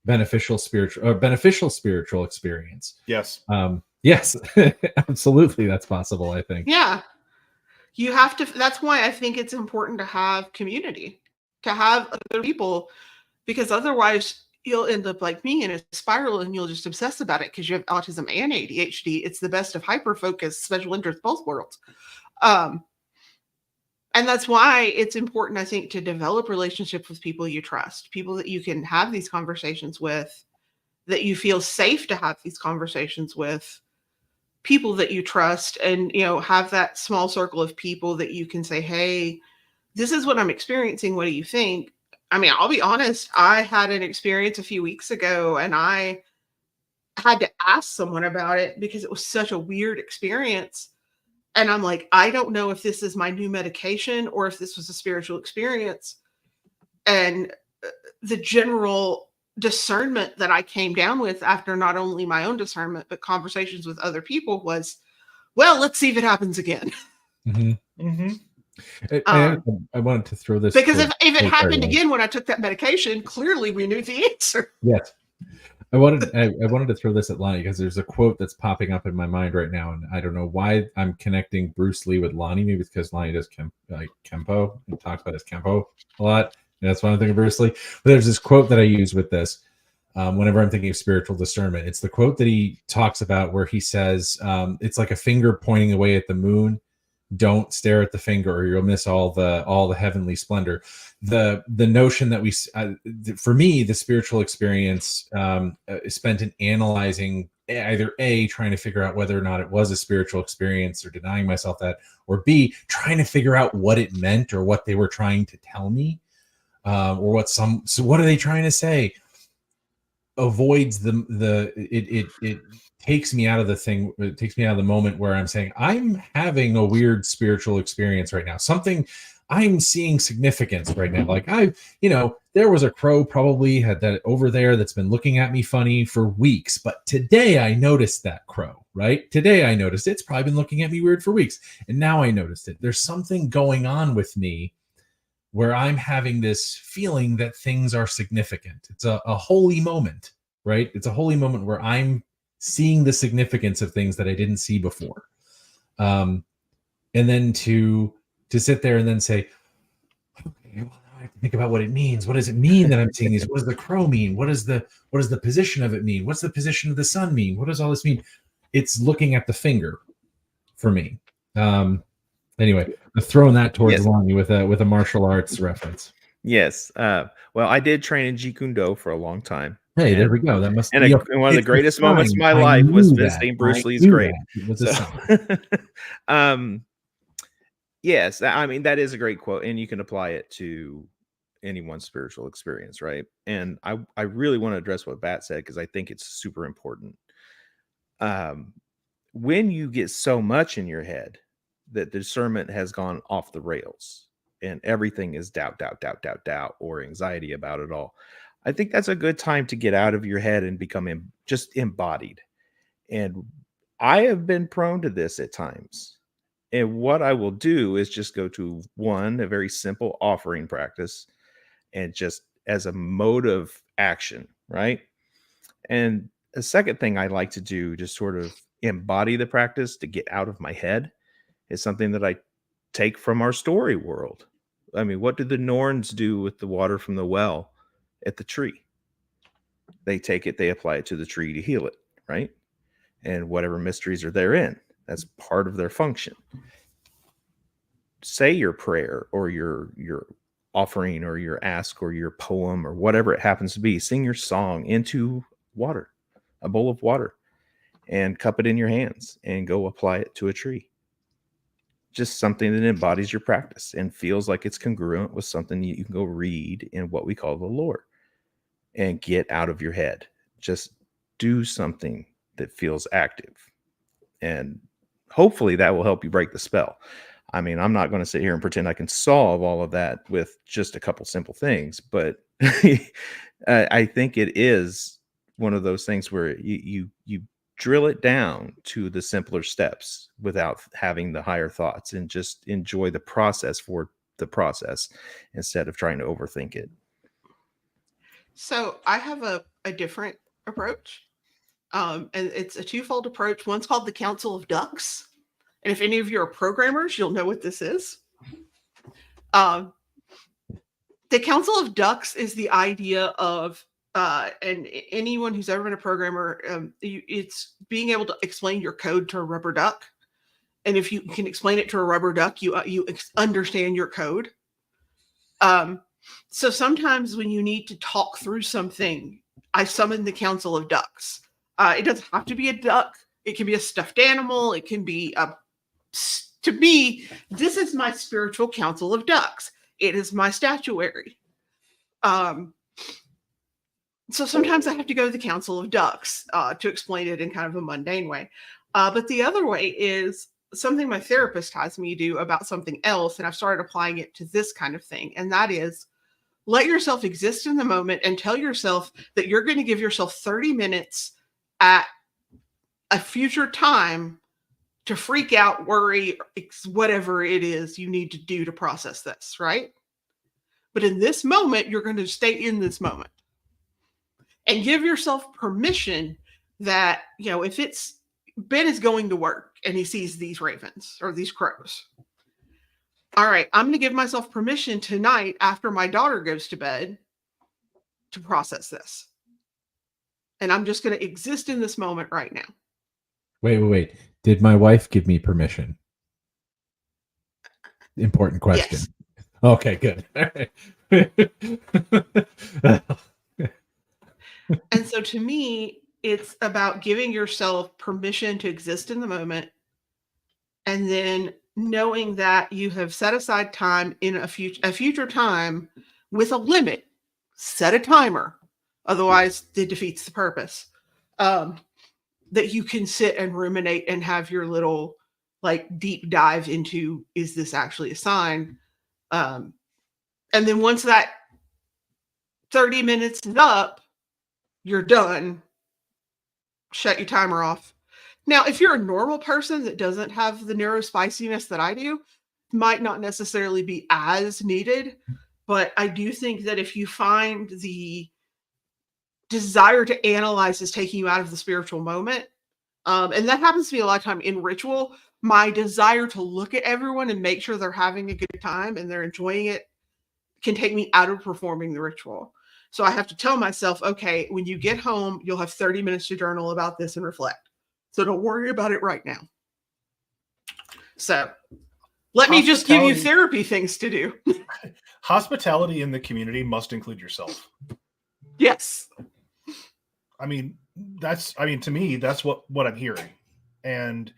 [SPEAKER 3] beneficial spiritual experience?
[SPEAKER 2] Yes.
[SPEAKER 3] Yes, absolutely. That's possible, I think.
[SPEAKER 1] Yeah. You have to, that's why I think it's important to have community, to have other people, because otherwise you'll end up like me in a spiral and you'll just obsess about it because you have autism and ADHD. It's the best of hyper-focus, special interest, both worlds. And that's why it's important, I think, to develop relationships with people you trust, people that you can have these conversations with, that you feel safe to have these conversations with, people that you trust, and, have that small circle of people that you can say, hey, this is what I'm experiencing. What do you think? I mean, I'll be honest. I had an experience a few weeks ago and I had to ask someone about it because it was such a weird experience. And I'm like, I don't know if this is my new medication or if this was a spiritual experience. And the general discernment that I came down with after not only my own discernment, but conversations with other people was, well, let's see if it happens again.
[SPEAKER 3] Mm-hmm. Mm-hmm. I wanted to throw this
[SPEAKER 1] because if it happened again when I took that medication, clearly we knew the answer.
[SPEAKER 3] Yes. I wanted to throw this at Lonnie because there's a quote that's popping up in my mind right now, and I don't know why I'm connecting Bruce Lee with Lonnie. Maybe it's because Lonnie does Kempo and talks about his Kempo a lot. And that's why I'm thinking Bruce Lee. But there's this quote that I use with this whenever I'm thinking of spiritual discernment. It's the quote that he talks about where he says, it's like a finger pointing away at the moon. Don't stare at the finger or you'll miss all the heavenly splendor. The notion that for me, the spiritual experience spent in analyzing either A, trying to figure out whether or not it was a spiritual experience or denying myself that, or B, trying to figure out what it meant or what they were trying to tell me, or so what are they trying to say? Avoids it takes me out of the thing. It takes me out of the moment where I'm saying I'm having a weird spiritual experience right now. Something I'm seeing significance right now. Like there was a crow probably had that over there that's been looking at me funny for weeks, but today I noticed that crow, right? Today I noticed it's probably been looking at me weird for weeks. And now I noticed it. There's something going on with me where I'm having this feeling that things are significant. It's a holy moment, right? It's a holy moment where I'm seeing the significance of things that I didn't see before. And then to sit there and then say, okay, well, now I have to think about what it means. What does it mean that I'm seeing these? What does the crow mean? What does the position of it mean? What's the position of the sun mean? What does all this mean? It's looking at the finger for me. Anyway, I'm throwing that towards Lonnie with a martial arts reference.
[SPEAKER 4] Yes. Well, I did train in Jeet Kune Do for a long time.
[SPEAKER 3] Hey, there we go. That must
[SPEAKER 4] be one of the greatest moments of my life was visiting Bruce Lee's grave. Yes, I mean that is a great quote, and you can apply it to anyone's spiritual experience, right? And I really want to address what Bat said because I think it's super important. When you get so much in your head that discernment has gone off the rails and everything is doubt, or anxiety about it all, I think that's a good time to get out of your head and become just embodied. And I have been prone to this at times. And what I will do is just go to a very simple offering practice and just as a mode of action, right? And the second thing I like to do to sort of embody the practice to get out of my head is something that I take from our story world. I mean, what do the Norns do with the water from the well at the tree? They take it, they apply it to the tree to heal it, right? And whatever mysteries are therein, that's part of their function. Say your prayer or your offering or your ask or your poem or whatever it happens to be. Sing your song into water, a bowl of water, and cup it in your hands and go apply it to a tree. just something that embodies your practice and feels like it's congruent with something you can go read in what we call the lore and get out of your head. Just do something that feels active. And hopefully that will help you break the spell. I mean, I'm not going to sit here and pretend I can solve all of that with just a couple simple things, but I think it is one of those things where you drill it down to the simpler steps without having the higher thoughts, and just enjoy the process for the process instead of trying to overthink it.
[SPEAKER 1] So I have a different approach. And it's a twofold approach. One's called the Council of Ducks. And if any of you are programmers, you'll know what this is. The Council of Ducks is the idea of, and anyone who's ever been a programmer, it's being able to explain your code to a rubber duck. And if you can explain it to a rubber duck, you understand your code. So sometimes when you need to talk through something, I summon the Council of Ducks. It doesn't have to be a duck. It can be a stuffed animal. It can be to me, this is my spiritual council of ducks. It is my statuary. So sometimes I have to go to the Council of Ducks to explain it in kind of a mundane way. But the other way is something my therapist has me do about something else, and I've started applying it to this kind of thing. And that is, let yourself exist in the moment and tell yourself that you're going to give yourself 30 minutes at a future time to freak out, worry, whatever it is you need to do to process this, right? But in this moment, you're going to stay in this moment and give yourself permission that, you know, if it's Ben is going to work and he sees these ravens or these crows. All right, I'm going to give myself permission tonight after my daughter goes to bed to process this. And I'm just going to exist in this moment right now.
[SPEAKER 3] Wait. Did my wife give me permission? Important question.
[SPEAKER 1] Yes.
[SPEAKER 3] Okay, good.
[SPEAKER 1] And so to me, it's about giving yourself permission to exist in the moment, and then knowing that you have set aside time in a future time with a limit. Set a timer. Otherwise, it defeats the purpose. That you can sit and ruminate and have your little like deep dive into, is this actually a sign? And then once that 30 minutes is up, you're done. Shut your timer off. Now, if you're a normal person that doesn't have the neurospiciness that I do, might not necessarily be as needed. But I do think that if you find the desire to analyze is taking you out of the spiritual moment, and that happens to me a lot of time in ritual, my desire to look at everyone and make sure they're having a good time and they're enjoying it can take me out of performing the ritual. So I have to tell myself, okay, when you get home, you'll have 30 minutes to journal about this and reflect. So don't worry about it right now. So let me just give you therapy things to do.
[SPEAKER 2] Hospitality in the community must include yourself.
[SPEAKER 1] Yes.
[SPEAKER 2] I mean, to me, that's what I'm hearing. And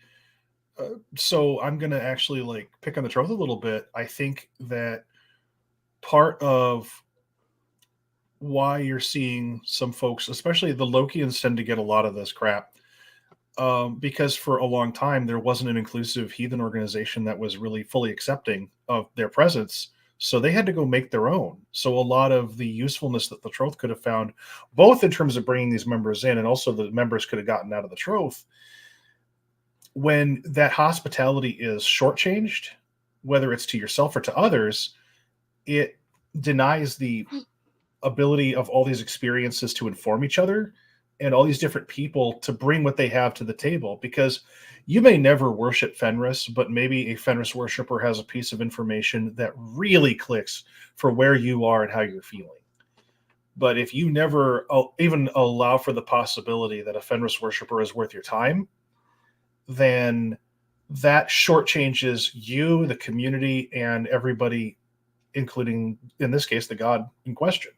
[SPEAKER 2] so I'm going to actually like pick on the Troth a little bit. I think that part of why you're seeing some folks, especially the Lokians, tend to get a lot of this crap, because for a long time, there wasn't an inclusive heathen organization that was really fully accepting of their presence. So they had to go make their own. So a lot of the usefulness that the Troth could have found, both in terms of bringing these members in and also the members could have gotten out of the Troth, when that hospitality is shortchanged, whether it's to yourself or to others, it denies the ability of all these experiences to inform each other and all these different people to bring what they have to the table. Because you may never worship Fenris, but maybe a Fenris worshiper has a piece of information that really clicks for where you are and how you're feeling. But if you never even allow for the possibility that a Fenris worshiper is worth your time, then that shortchanges you, the community, and everybody, including, in this case, the god in question.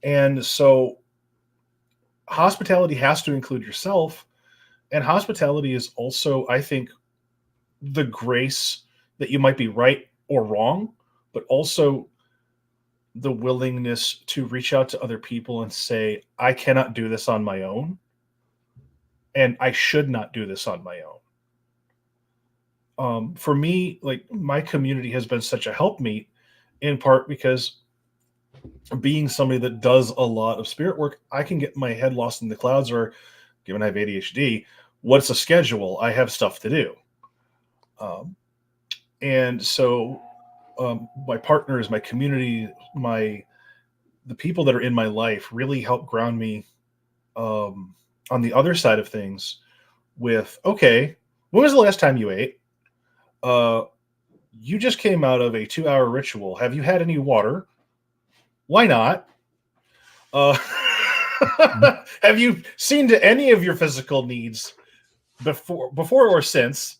[SPEAKER 2] And so hospitality has to include yourself. And hospitality is also, I think, the grace that you might be right or wrong, but also the willingness to reach out to other people and say, I cannot do this on my own, and I should not do this on my own. For me, like, my community has been such a helpmeet, in part because being somebody that does a lot of spirit work, I can get my head lost in the clouds, or given I have ADHD, what's a schedule? I have stuff to do. And so my partners, my community, the people that are in my life really help ground me on the other side of things with, okay, when was the last time you ate? You just came out of a 2-hour ritual. Have you had any water? Why not? Have you seen to any of your physical needs before or since?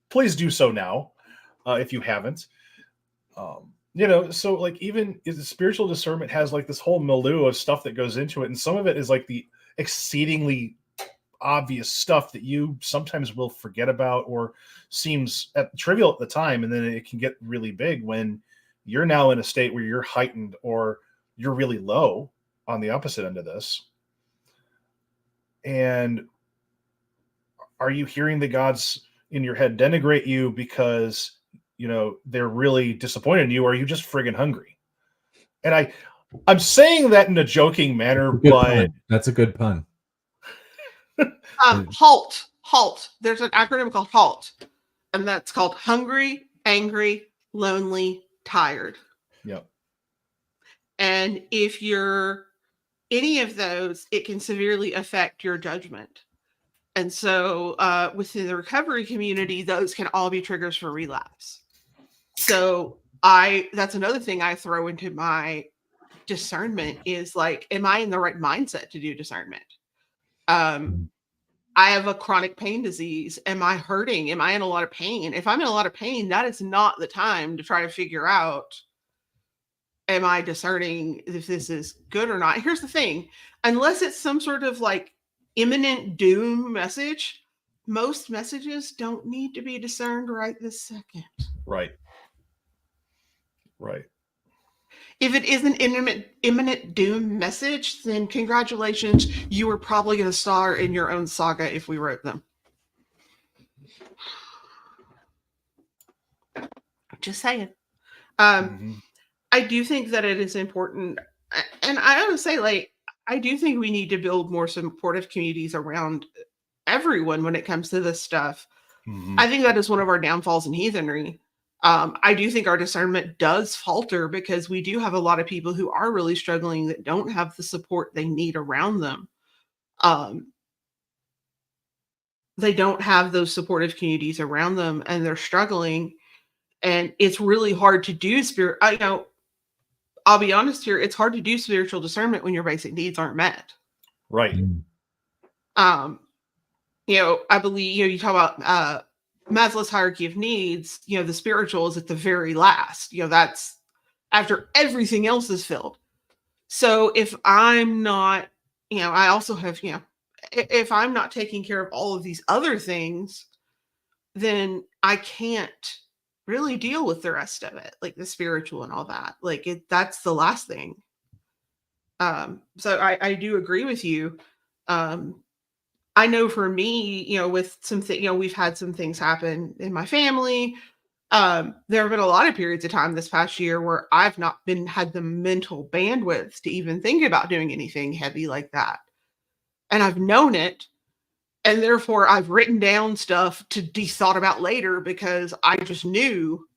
[SPEAKER 2] Please do so now, if you haven't. So like, even spiritual discernment has like this whole milieu of stuff that goes into it, and some of it is like the exceedingly obvious stuff that you sometimes will forget about or seems trivial at the time, and then it can get really big when you're now in a state where you're heightened or you're really low on the opposite end of this. And are you hearing the gods in your head denigrate you because they're really disappointed in you, or are you just friggin' hungry? And I'm saying that in a joking manner, but
[SPEAKER 3] that's a good pun.
[SPEAKER 1] HALT. There's an acronym called HALT, and that's called hungry, angry, lonely, tired.
[SPEAKER 2] Yep.
[SPEAKER 1] And if you're any of those, it can severely affect your judgment. And so within the recovery community, those can all be triggers for relapse. So that's another thing I throw into my discernment is like, am I in the right mindset to do discernment? I have a chronic pain disease. Am I hurting? Am I in a lot of pain? If I'm in a lot of pain, that is not the time to try to figure out, am I discerning if this is good or not? Here's the thing. Unless it's some sort of like imminent doom message, most messages don't need to be discerned right this second.
[SPEAKER 2] Right.
[SPEAKER 1] If it is an imminent doom message, then congratulations, you were probably going to star in your own saga if we wrote them. Just saying. I do think that it is important, and I would say, like, I do think we need to build more supportive communities around everyone when it comes to this stuff. I think that is one of our downfalls in heathenry. I do think our discernment does falter because we do have a lot of people who are really struggling that don't have the support they need around them. They don't have those supportive communities around them, and they're struggling. And it's really hard to do I'll be honest here, it's hard to do spiritual discernment when your basic needs aren't met.
[SPEAKER 2] Right.
[SPEAKER 1] I believe, you talk about Maslow's hierarchy of needs, the spiritual is at the very last. That's after everything else is filled. So if I'm not, I also have, if I'm not taking care of all of these other things, then I can't really deal with the rest of it, like the spiritual and all that. Like that's the last thing. So I do agree with you. I know for me, with we've had some things happen in my family. There have been a lot of periods of time this past year where I've not had the mental bandwidth to even think about doing anything heavy like that. And I've known it. And therefore I've written down stuff to be thought about later, because I just knew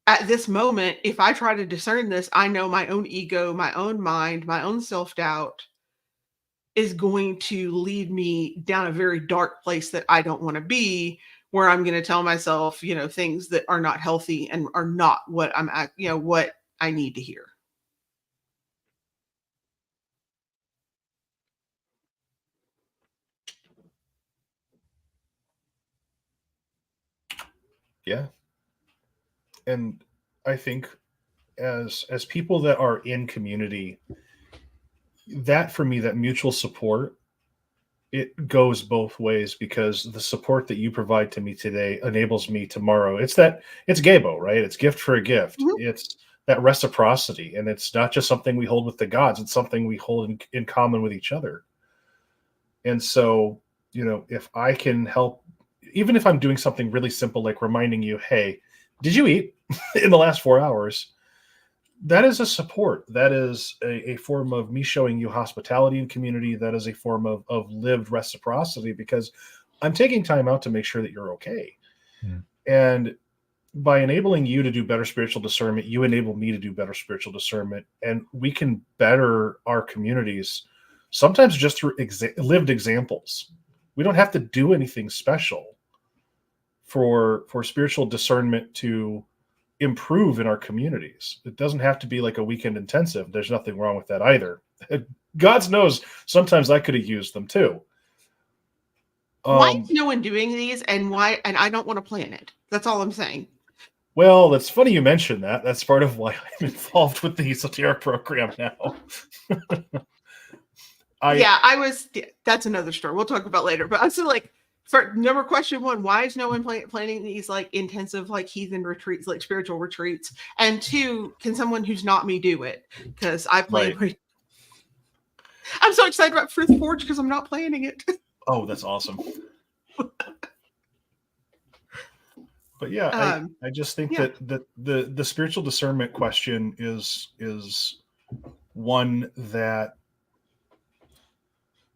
[SPEAKER 1] at this moment, if I try to discern this, I know my own ego, my own mind, my own self-doubt is going to lead me down a very dark place that I don't want to be, where I'm going to tell myself, things that are not healthy and are not what what I need to hear.
[SPEAKER 2] Yeah. And I think as people that are in community, that for me, that mutual support it goes both ways, because the support that you provide to me today enables me tomorrow. It's Gabo, right? It's gift for a gift.
[SPEAKER 1] Mhm.
[SPEAKER 2] It's that reciprocity. And it's not just something we hold with the gods, it's something we hold in common with each other. And so, if I can help, even if I'm doing something really simple, like reminding you, hey, did you eat in the last 4 hours? That is a support. That is a form of me showing you hospitality and community. That is a form of lived reciprocity, because I'm taking time out to make sure that you're okay.
[SPEAKER 3] Yeah.
[SPEAKER 2] And by enabling you to do better spiritual discernment, you enable me to do better spiritual discernment, and we can better our communities, sometimes just through lived examples. We don't have to do anything special for spiritual discernment to improve in our communities. It doesn't have to be like a weekend intensive. There's nothing wrong with that either. God knows sometimes I could have used them too.
[SPEAKER 1] Why is no one doing these, and why? And I don't want to plan it. That's all I'm saying.
[SPEAKER 2] Well, that's funny you mentioned that. That's part of why I'm involved with the Esoteric program now.
[SPEAKER 1] That's another story we'll talk about later. But I'm still like, for number question one, why is no one planning these like intensive like heathen retreats, like spiritual retreats? And two, can someone who's not me do it? Because I plan.
[SPEAKER 2] Right.
[SPEAKER 1] I'm so excited about Fruit Forge because I'm not planning it.
[SPEAKER 2] Oh, that's awesome. But yeah, I just think that the spiritual discernment question is one that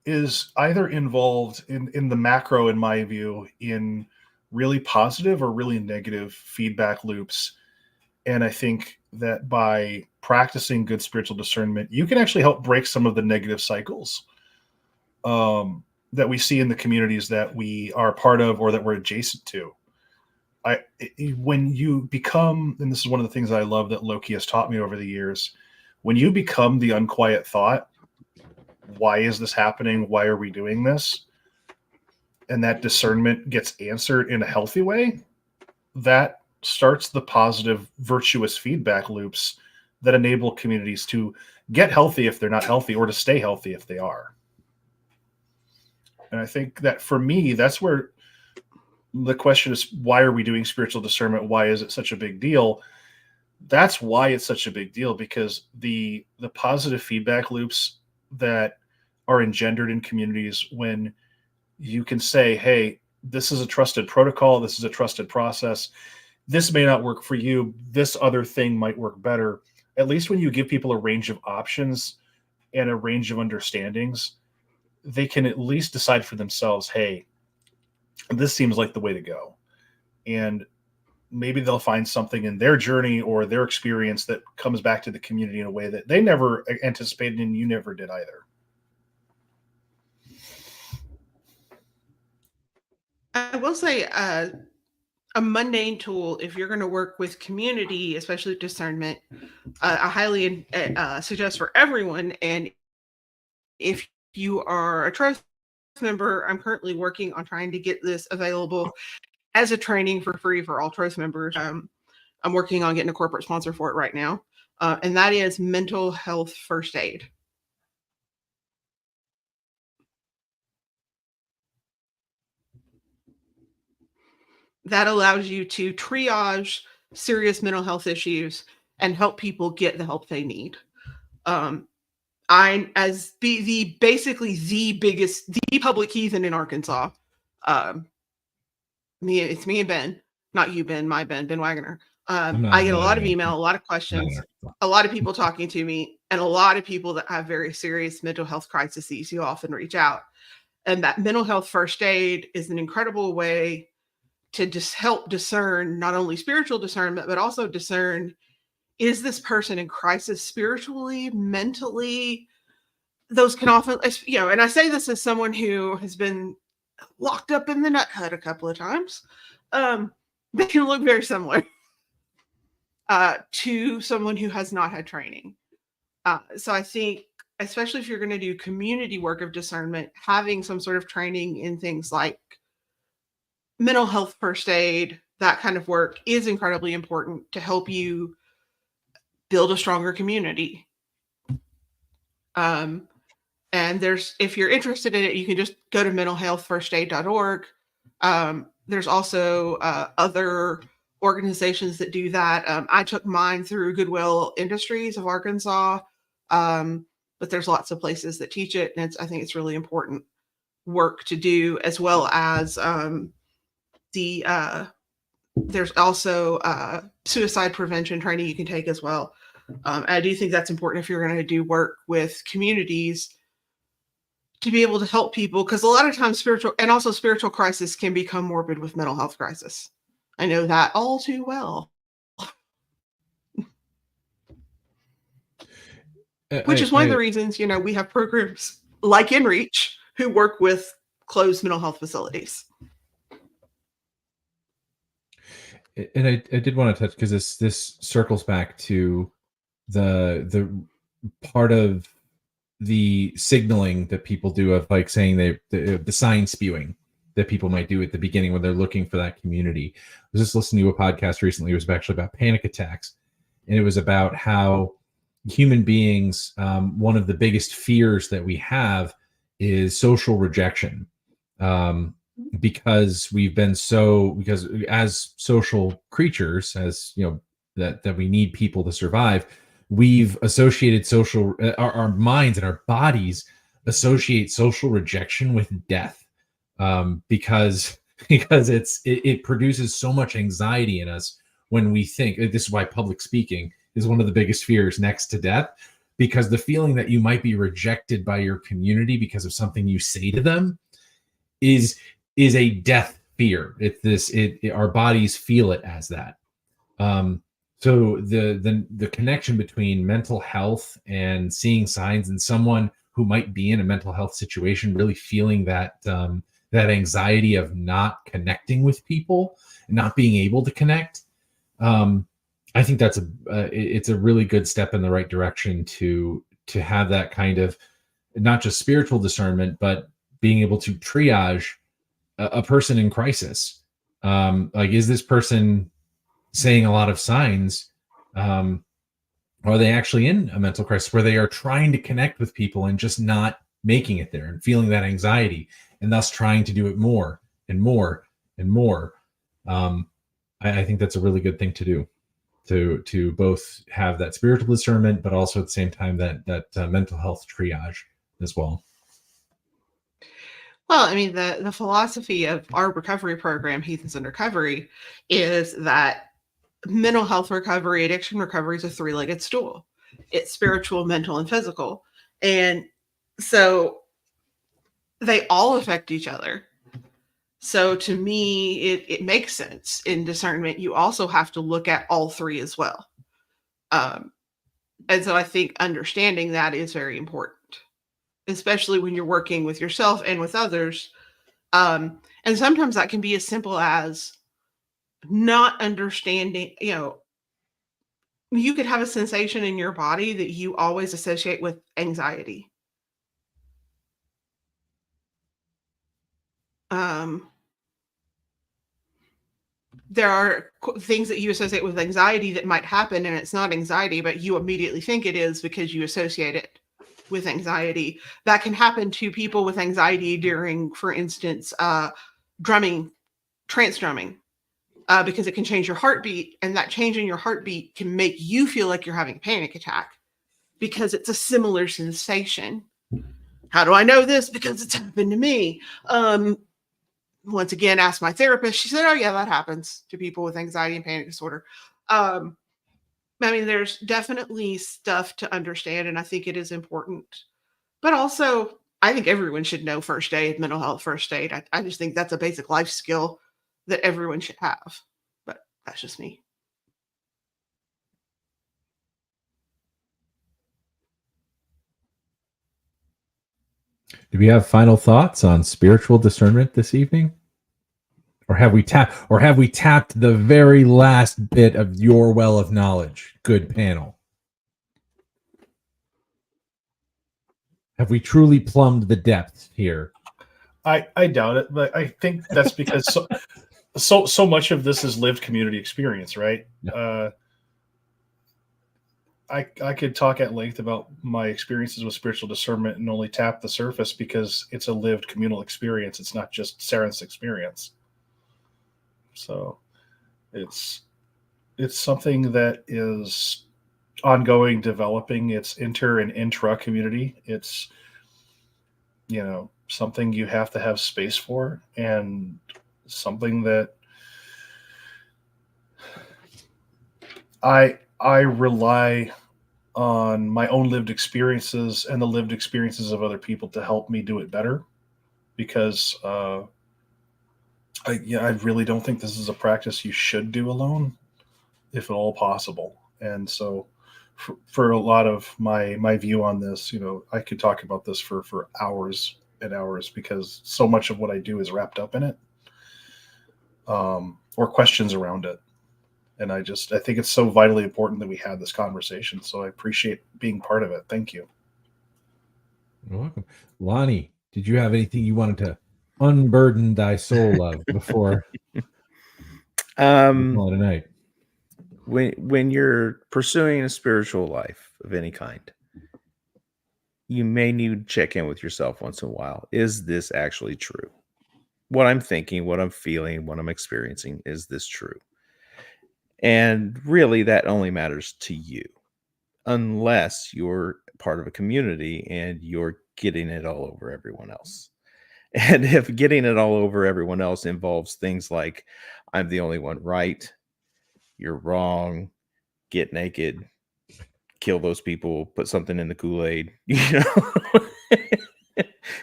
[SPEAKER 2] is either involved in the macro, in my view, in really positive or really negative feedback loops. And I think that by practicing good spiritual discernment, you can actually help break some of the negative cycles that we see in the communities that we are part of or that we're adjacent to. When you become, and this is one of the things that I love that Loki has taught me over the years, when you become the unquiet thought, why is this happening? Why are we doing this? And that discernment gets answered in a healthy way, that starts the positive, virtuous feedback loops that enable communities to get healthy if they're not healthy, or to stay healthy if they are. And I think that for me, that's where the question is, why are we doing spiritual discernment? Why is it such a big deal? That's why it's such a big deal, because the positive feedback loops that are engendered in communities when you can say, hey, this is a trusted protocol, this is a trusted process, this may not work for you, this other thing might work better. At least when you give people a range of options and a range of understandings, they can at least decide for themselves, hey, this seems like the way to go. And maybe they'll find something in their journey or their experience that comes back to the community in a way that they never anticipated and you never did either.
[SPEAKER 1] I will say a mundane tool, if you're going to work with community, especially discernment, I highly suggest for everyone. And if you are a Troth member, I'm currently working on trying to get this available as a training for free for all Troth members. I'm working on getting a corporate sponsor for it right now. And that is mental health first aid. That allows you to triage serious mental health issues and help people get the help they need. I'm as basically the biggest, the public heathen in Arkansas. It's me and Ben, not you, Ben, Ben Wagner. I get a lot of email, a lot of questions, a lot of people talking to me, and a lot of people that have very serious mental health crises who often reach out. And that mental health first aid is an incredible way to just help discern not only spiritual discernment, but also discern, is this person in crisis spiritually, mentally? Those can often, and I say this as someone who has been locked up in the nut hut a couple of times. They can look very similar to someone who has not had training. So I think, especially if you're going to do community work of discernment, having some sort of training in things like mental health first aid, that kind of work is incredibly important to help you build a stronger community. And if you're interested in it, you can just go to mentalhealthfirstaid.org. There's also other organizations that do that. I took mine through Goodwill Industries of Arkansas, but there's lots of places that teach it, and I think it's really important work to do, as well as there's also suicide prevention training you can take as well. I do think that's important if you're going to do work with communities, to be able to help people, because a lot of times spiritual crisis can become morbid with mental health crisis. I know that all too well. Which is one of the reasons, we have programs like InReach who work with closed mental health facilities.
[SPEAKER 3] And I did want to touch, because this circles back to the part of the signaling that people do of, like, saying the sign spewing that people might do at the beginning when they're looking for that community. I was just listening to a podcast recently. It was actually about panic attacks, and it was about how human beings, one of the biggest fears that we have is social rejection, because as social creatures, as that we need people to survive. We've associated our minds and our bodies associate social rejection with death, because it produces so much anxiety in us when we think. This is why public speaking is one of the biggest fears next to death, because the feeling that you might be rejected by your community because of something you say to them is a death fear. Our bodies feel it as that. So the connection between mental health and seeing signs, and someone who might be in a mental health situation really feeling that anxiety of not connecting with people and not being able to connect, I think that's it's a really good step in the right direction to have that kind of, not just spiritual discernment, but being able to triage a person in crisis. Like, is this person saying a lot of signs? Are they actually in a mental crisis where they are trying to connect with people and just not making it there, and feeling that anxiety, and thus trying to do it more and more and more? I think that's a really good thing to do, to both have that spiritual discernment, but also at the same time that mental health triage as well.
[SPEAKER 1] Well, I mean, the philosophy of our recovery program, Heathens in Recovery, is that mental health recovery, addiction recovery, is a three-legged stool. It's spiritual, mental, and physical. And so they all affect each other. So to me, it makes sense. In discernment, you also have to look at all three as well. And so I think understanding that is very important, especially when you're working with yourself and with others. And sometimes that can be as simple as not understanding, you could have a sensation in your body that you always associate with anxiety. There are things that you associate with anxiety that might happen, and it's not anxiety, but you immediately think it is because you associate it with anxiety. That can happen to people with anxiety during, for instance, drumming, trance drumming, because it can change your heartbeat, and that change in your heartbeat can make you feel like you're having a panic attack because it's a similar sensation. How do I know this? Because it's happened to me. Once again, asked my therapist. She said, "Oh yeah, that happens to people with anxiety and panic disorder." I mean, there's definitely stuff to understand, and I think it is important. But also, I think everyone should know first aid, mental health first aid. I just think that's a basic life skill that everyone should have. But that's just me.
[SPEAKER 3] Do we have final thoughts on spiritual discernment this evening? Or have we tapped the very last bit of your well of knowledge? Good panel. Have we truly plumbed the depths here?
[SPEAKER 2] I doubt it, but I think that's because so much of this is lived community experience, right?
[SPEAKER 3] Yeah.
[SPEAKER 2] I could talk at length about my experiences with spiritual discernment and only tap the surface because it's a lived communal experience. It's not just Saren's experience. So it's something that is ongoing, developing. It's inter and intra community. It's, something you have to have space for, and something that I rely on my own lived experiences and the lived experiences of other people to help me do it better, because I really don't think this is a practice you should do alone, if at all possible. And so for a lot of my view on this, I could talk about this for hours and hours, because so much of what I do is wrapped up in it, or questions around it. And I think it's so vitally important that we had this conversation. So I appreciate being part of it. Thank you.
[SPEAKER 3] You're welcome. Lonnie, did you have anything you wanted to unburden thy soul of before we call it a night?
[SPEAKER 4] When you're pursuing a spiritual life of any kind, you may need to check in with yourself once in a while. Is this actually true? What I'm thinking, what I'm feeling, what I'm experiencing, is this true? And really, that only matters to you, unless you're part of a community and you're getting it all over everyone else. And if getting it all over everyone else involves things like, I'm the only one right, you're wrong, get naked, kill those people, put something in the Kool-Aid,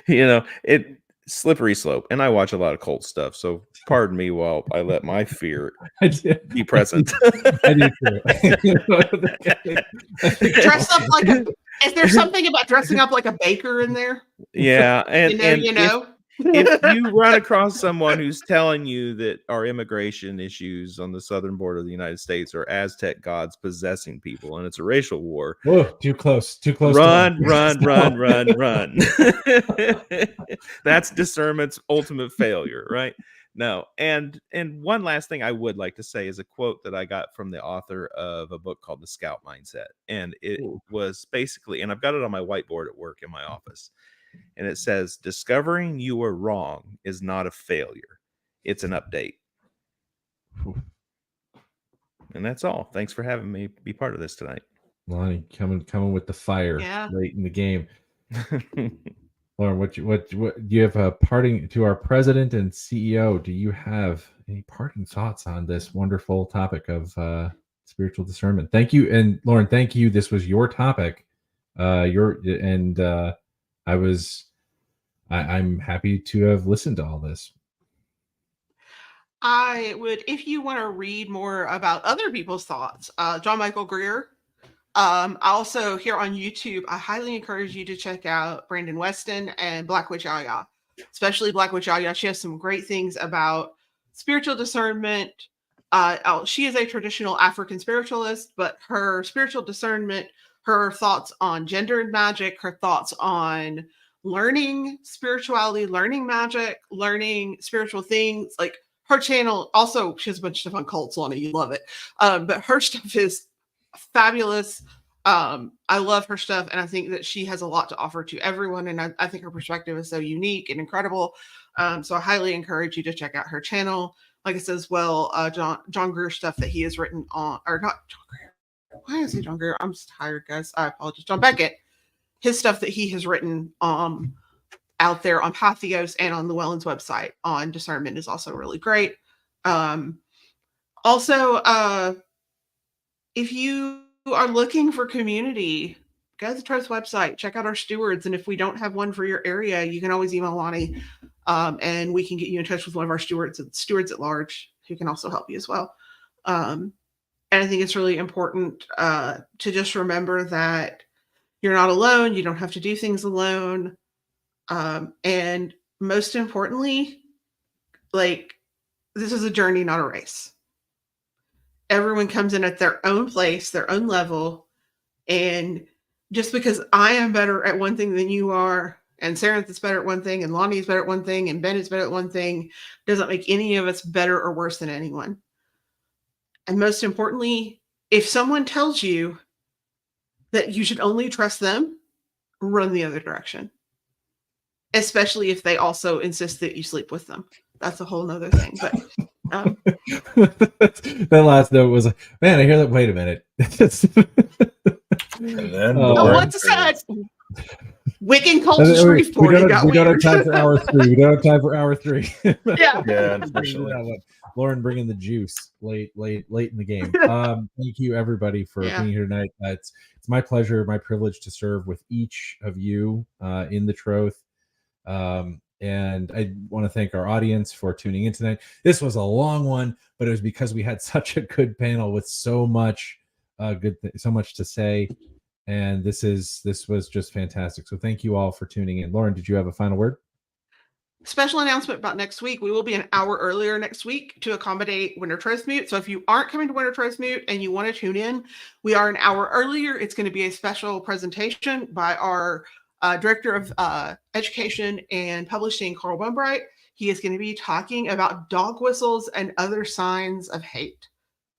[SPEAKER 4] it slippery slope. And I watch a lot of cult stuff, so pardon me while I let my fear be present.
[SPEAKER 3] I do too.
[SPEAKER 1] Dress up like is there something about dressing up like a baker in there?
[SPEAKER 4] Yeah, and if you run across someone who's telling you that our immigration issues on the southern border of the United States are Aztec gods possessing people and it's a racial war,
[SPEAKER 3] whoa, too close.
[SPEAKER 4] Run. That's discernment's ultimate failure, right? No. And one last thing I would like to say is a quote that I got from the author of a book called The Scout Mindset. And it was basically, and I've got it on my whiteboard at work in my office. And it says, discovering you were wrong is not a failure. It's an update. And that's all. Thanks for having me be part of this tonight.
[SPEAKER 3] Lonnie, coming with the fire late in the game. Lauren, what do you have a parting to our president and CEO? Do you have any parting thoughts on this wonderful topic of spiritual discernment? Thank you. And Lauren, thank you. This was your topic. I'm happy to have listened to all this.
[SPEAKER 1] I would, if you want to read more about other people's thoughts, John Michael Greer. Also here on YouTube, I highly encourage you to check out Brandon Weston and Black Witch Yaya, especially Black Witch Yaya. She has some great things about spiritual discernment. She is a traditional African spiritualist, but her spiritual discernment, her thoughts on gender and magic, her thoughts on learning spirituality, learning magic, learning spiritual things, like her channel. Also, she has a bunch of stuff on cults on it. You love it. But her stuff is fabulous. I love her stuff, and I think that she has a lot to offer to everyone. And I think her perspective is so unique and incredible. So I highly encourage you to check out her channel. Like I said as well, John Greer stuff that he has written on, or not John Greer. Why is he John Greer? I'm just tired, guys. I apologize. John Beckett, his stuff that he has written out there on Patheos and on Llewellyn's website on discernment is also really great. Also, if you are looking for community, go to the Troth website, check out our stewards. And if we don't have one for your area, you can always email Lonnie and we can get you in touch with one of our stewards at large who can also help you as well. And I think it's really important to just remember that you're not alone. You don't have to do things alone. And most importantly, like, this is a journey, not a race. Everyone comes in at their own place, their own level. And just because I am better at one thing than you are, and Sarah is better at one thing, and Lonnie is better at one thing, and Ben is better at one thing, doesn't make any of us better or worse than anyone. And most importantly, if someone tells you that you should only trust them, run the other direction. Especially if they also insist that you sleep with them. That's a whole nother thing. But
[SPEAKER 3] that last note was like, man, I hear that. Wait a minute.
[SPEAKER 2] And then
[SPEAKER 1] what's said? Wiccan culture Shreveport.
[SPEAKER 3] We don't have time for hour 3. We don't have time for hour 3.
[SPEAKER 1] Yeah.
[SPEAKER 2] Yeah, unfortunately.
[SPEAKER 3] Lauren bringing the juice late in the game. Thank you everybody for being here tonight. It's my pleasure, my privilege to serve with each of you in the Troth. And I want to thank our audience for tuning in tonight. This was a long one, but it was because we had such a good panel with so much so much to say. And this was just fantastic. So thank you all for tuning in. Lauren, did you have a final word?
[SPEAKER 1] Special announcement about next week. We will be an hour earlier next week to accommodate Winter Troth Mute. So if you aren't coming to Winter Troth Mute and you want to tune in, we are an hour earlier. It's going to be a special presentation by our Director of Education and Publishing, Carl Bumbright. He is going to be talking about dog whistles and other signs of hate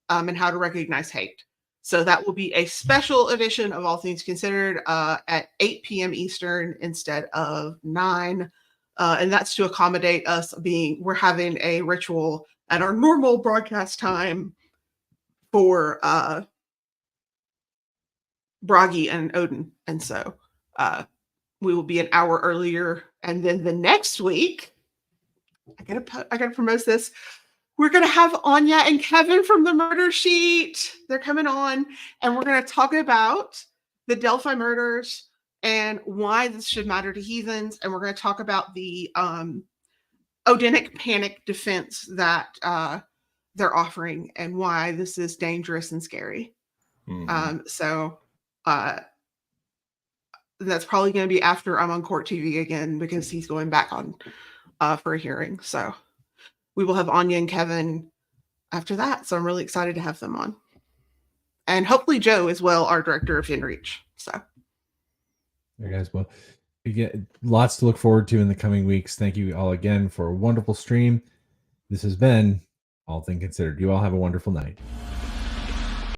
[SPEAKER 1] and how to recognize hate. So that will be a special edition of All Things Considered at 8 p.m. Eastern instead of 9. And that's to accommodate us we're having a ritual at our normal broadcast time for Bragi and Odin. And so we will be an hour earlier. And then the next week, I gotta promote this. We're going to have Anya and Kevin from the Murder Sheet. They're coming on, and we're going to talk about the Delphi murders and why this should matter to heathens. And we're going to talk about the Odinic panic defense that they're offering and why this is dangerous and scary. Mm-hmm. So that's probably going to be after I'm on Court TV again, because he's going back on for a hearing. So we will have Anya and Kevin after that. So I'm really excited to have them on. And hopefully Joe as well, our director of InReach. So
[SPEAKER 3] there, guys. Well, we get lots to look forward to in the coming weeks. Thank you all again for a wonderful stream. This has been All Things Considered. You all have a wonderful night.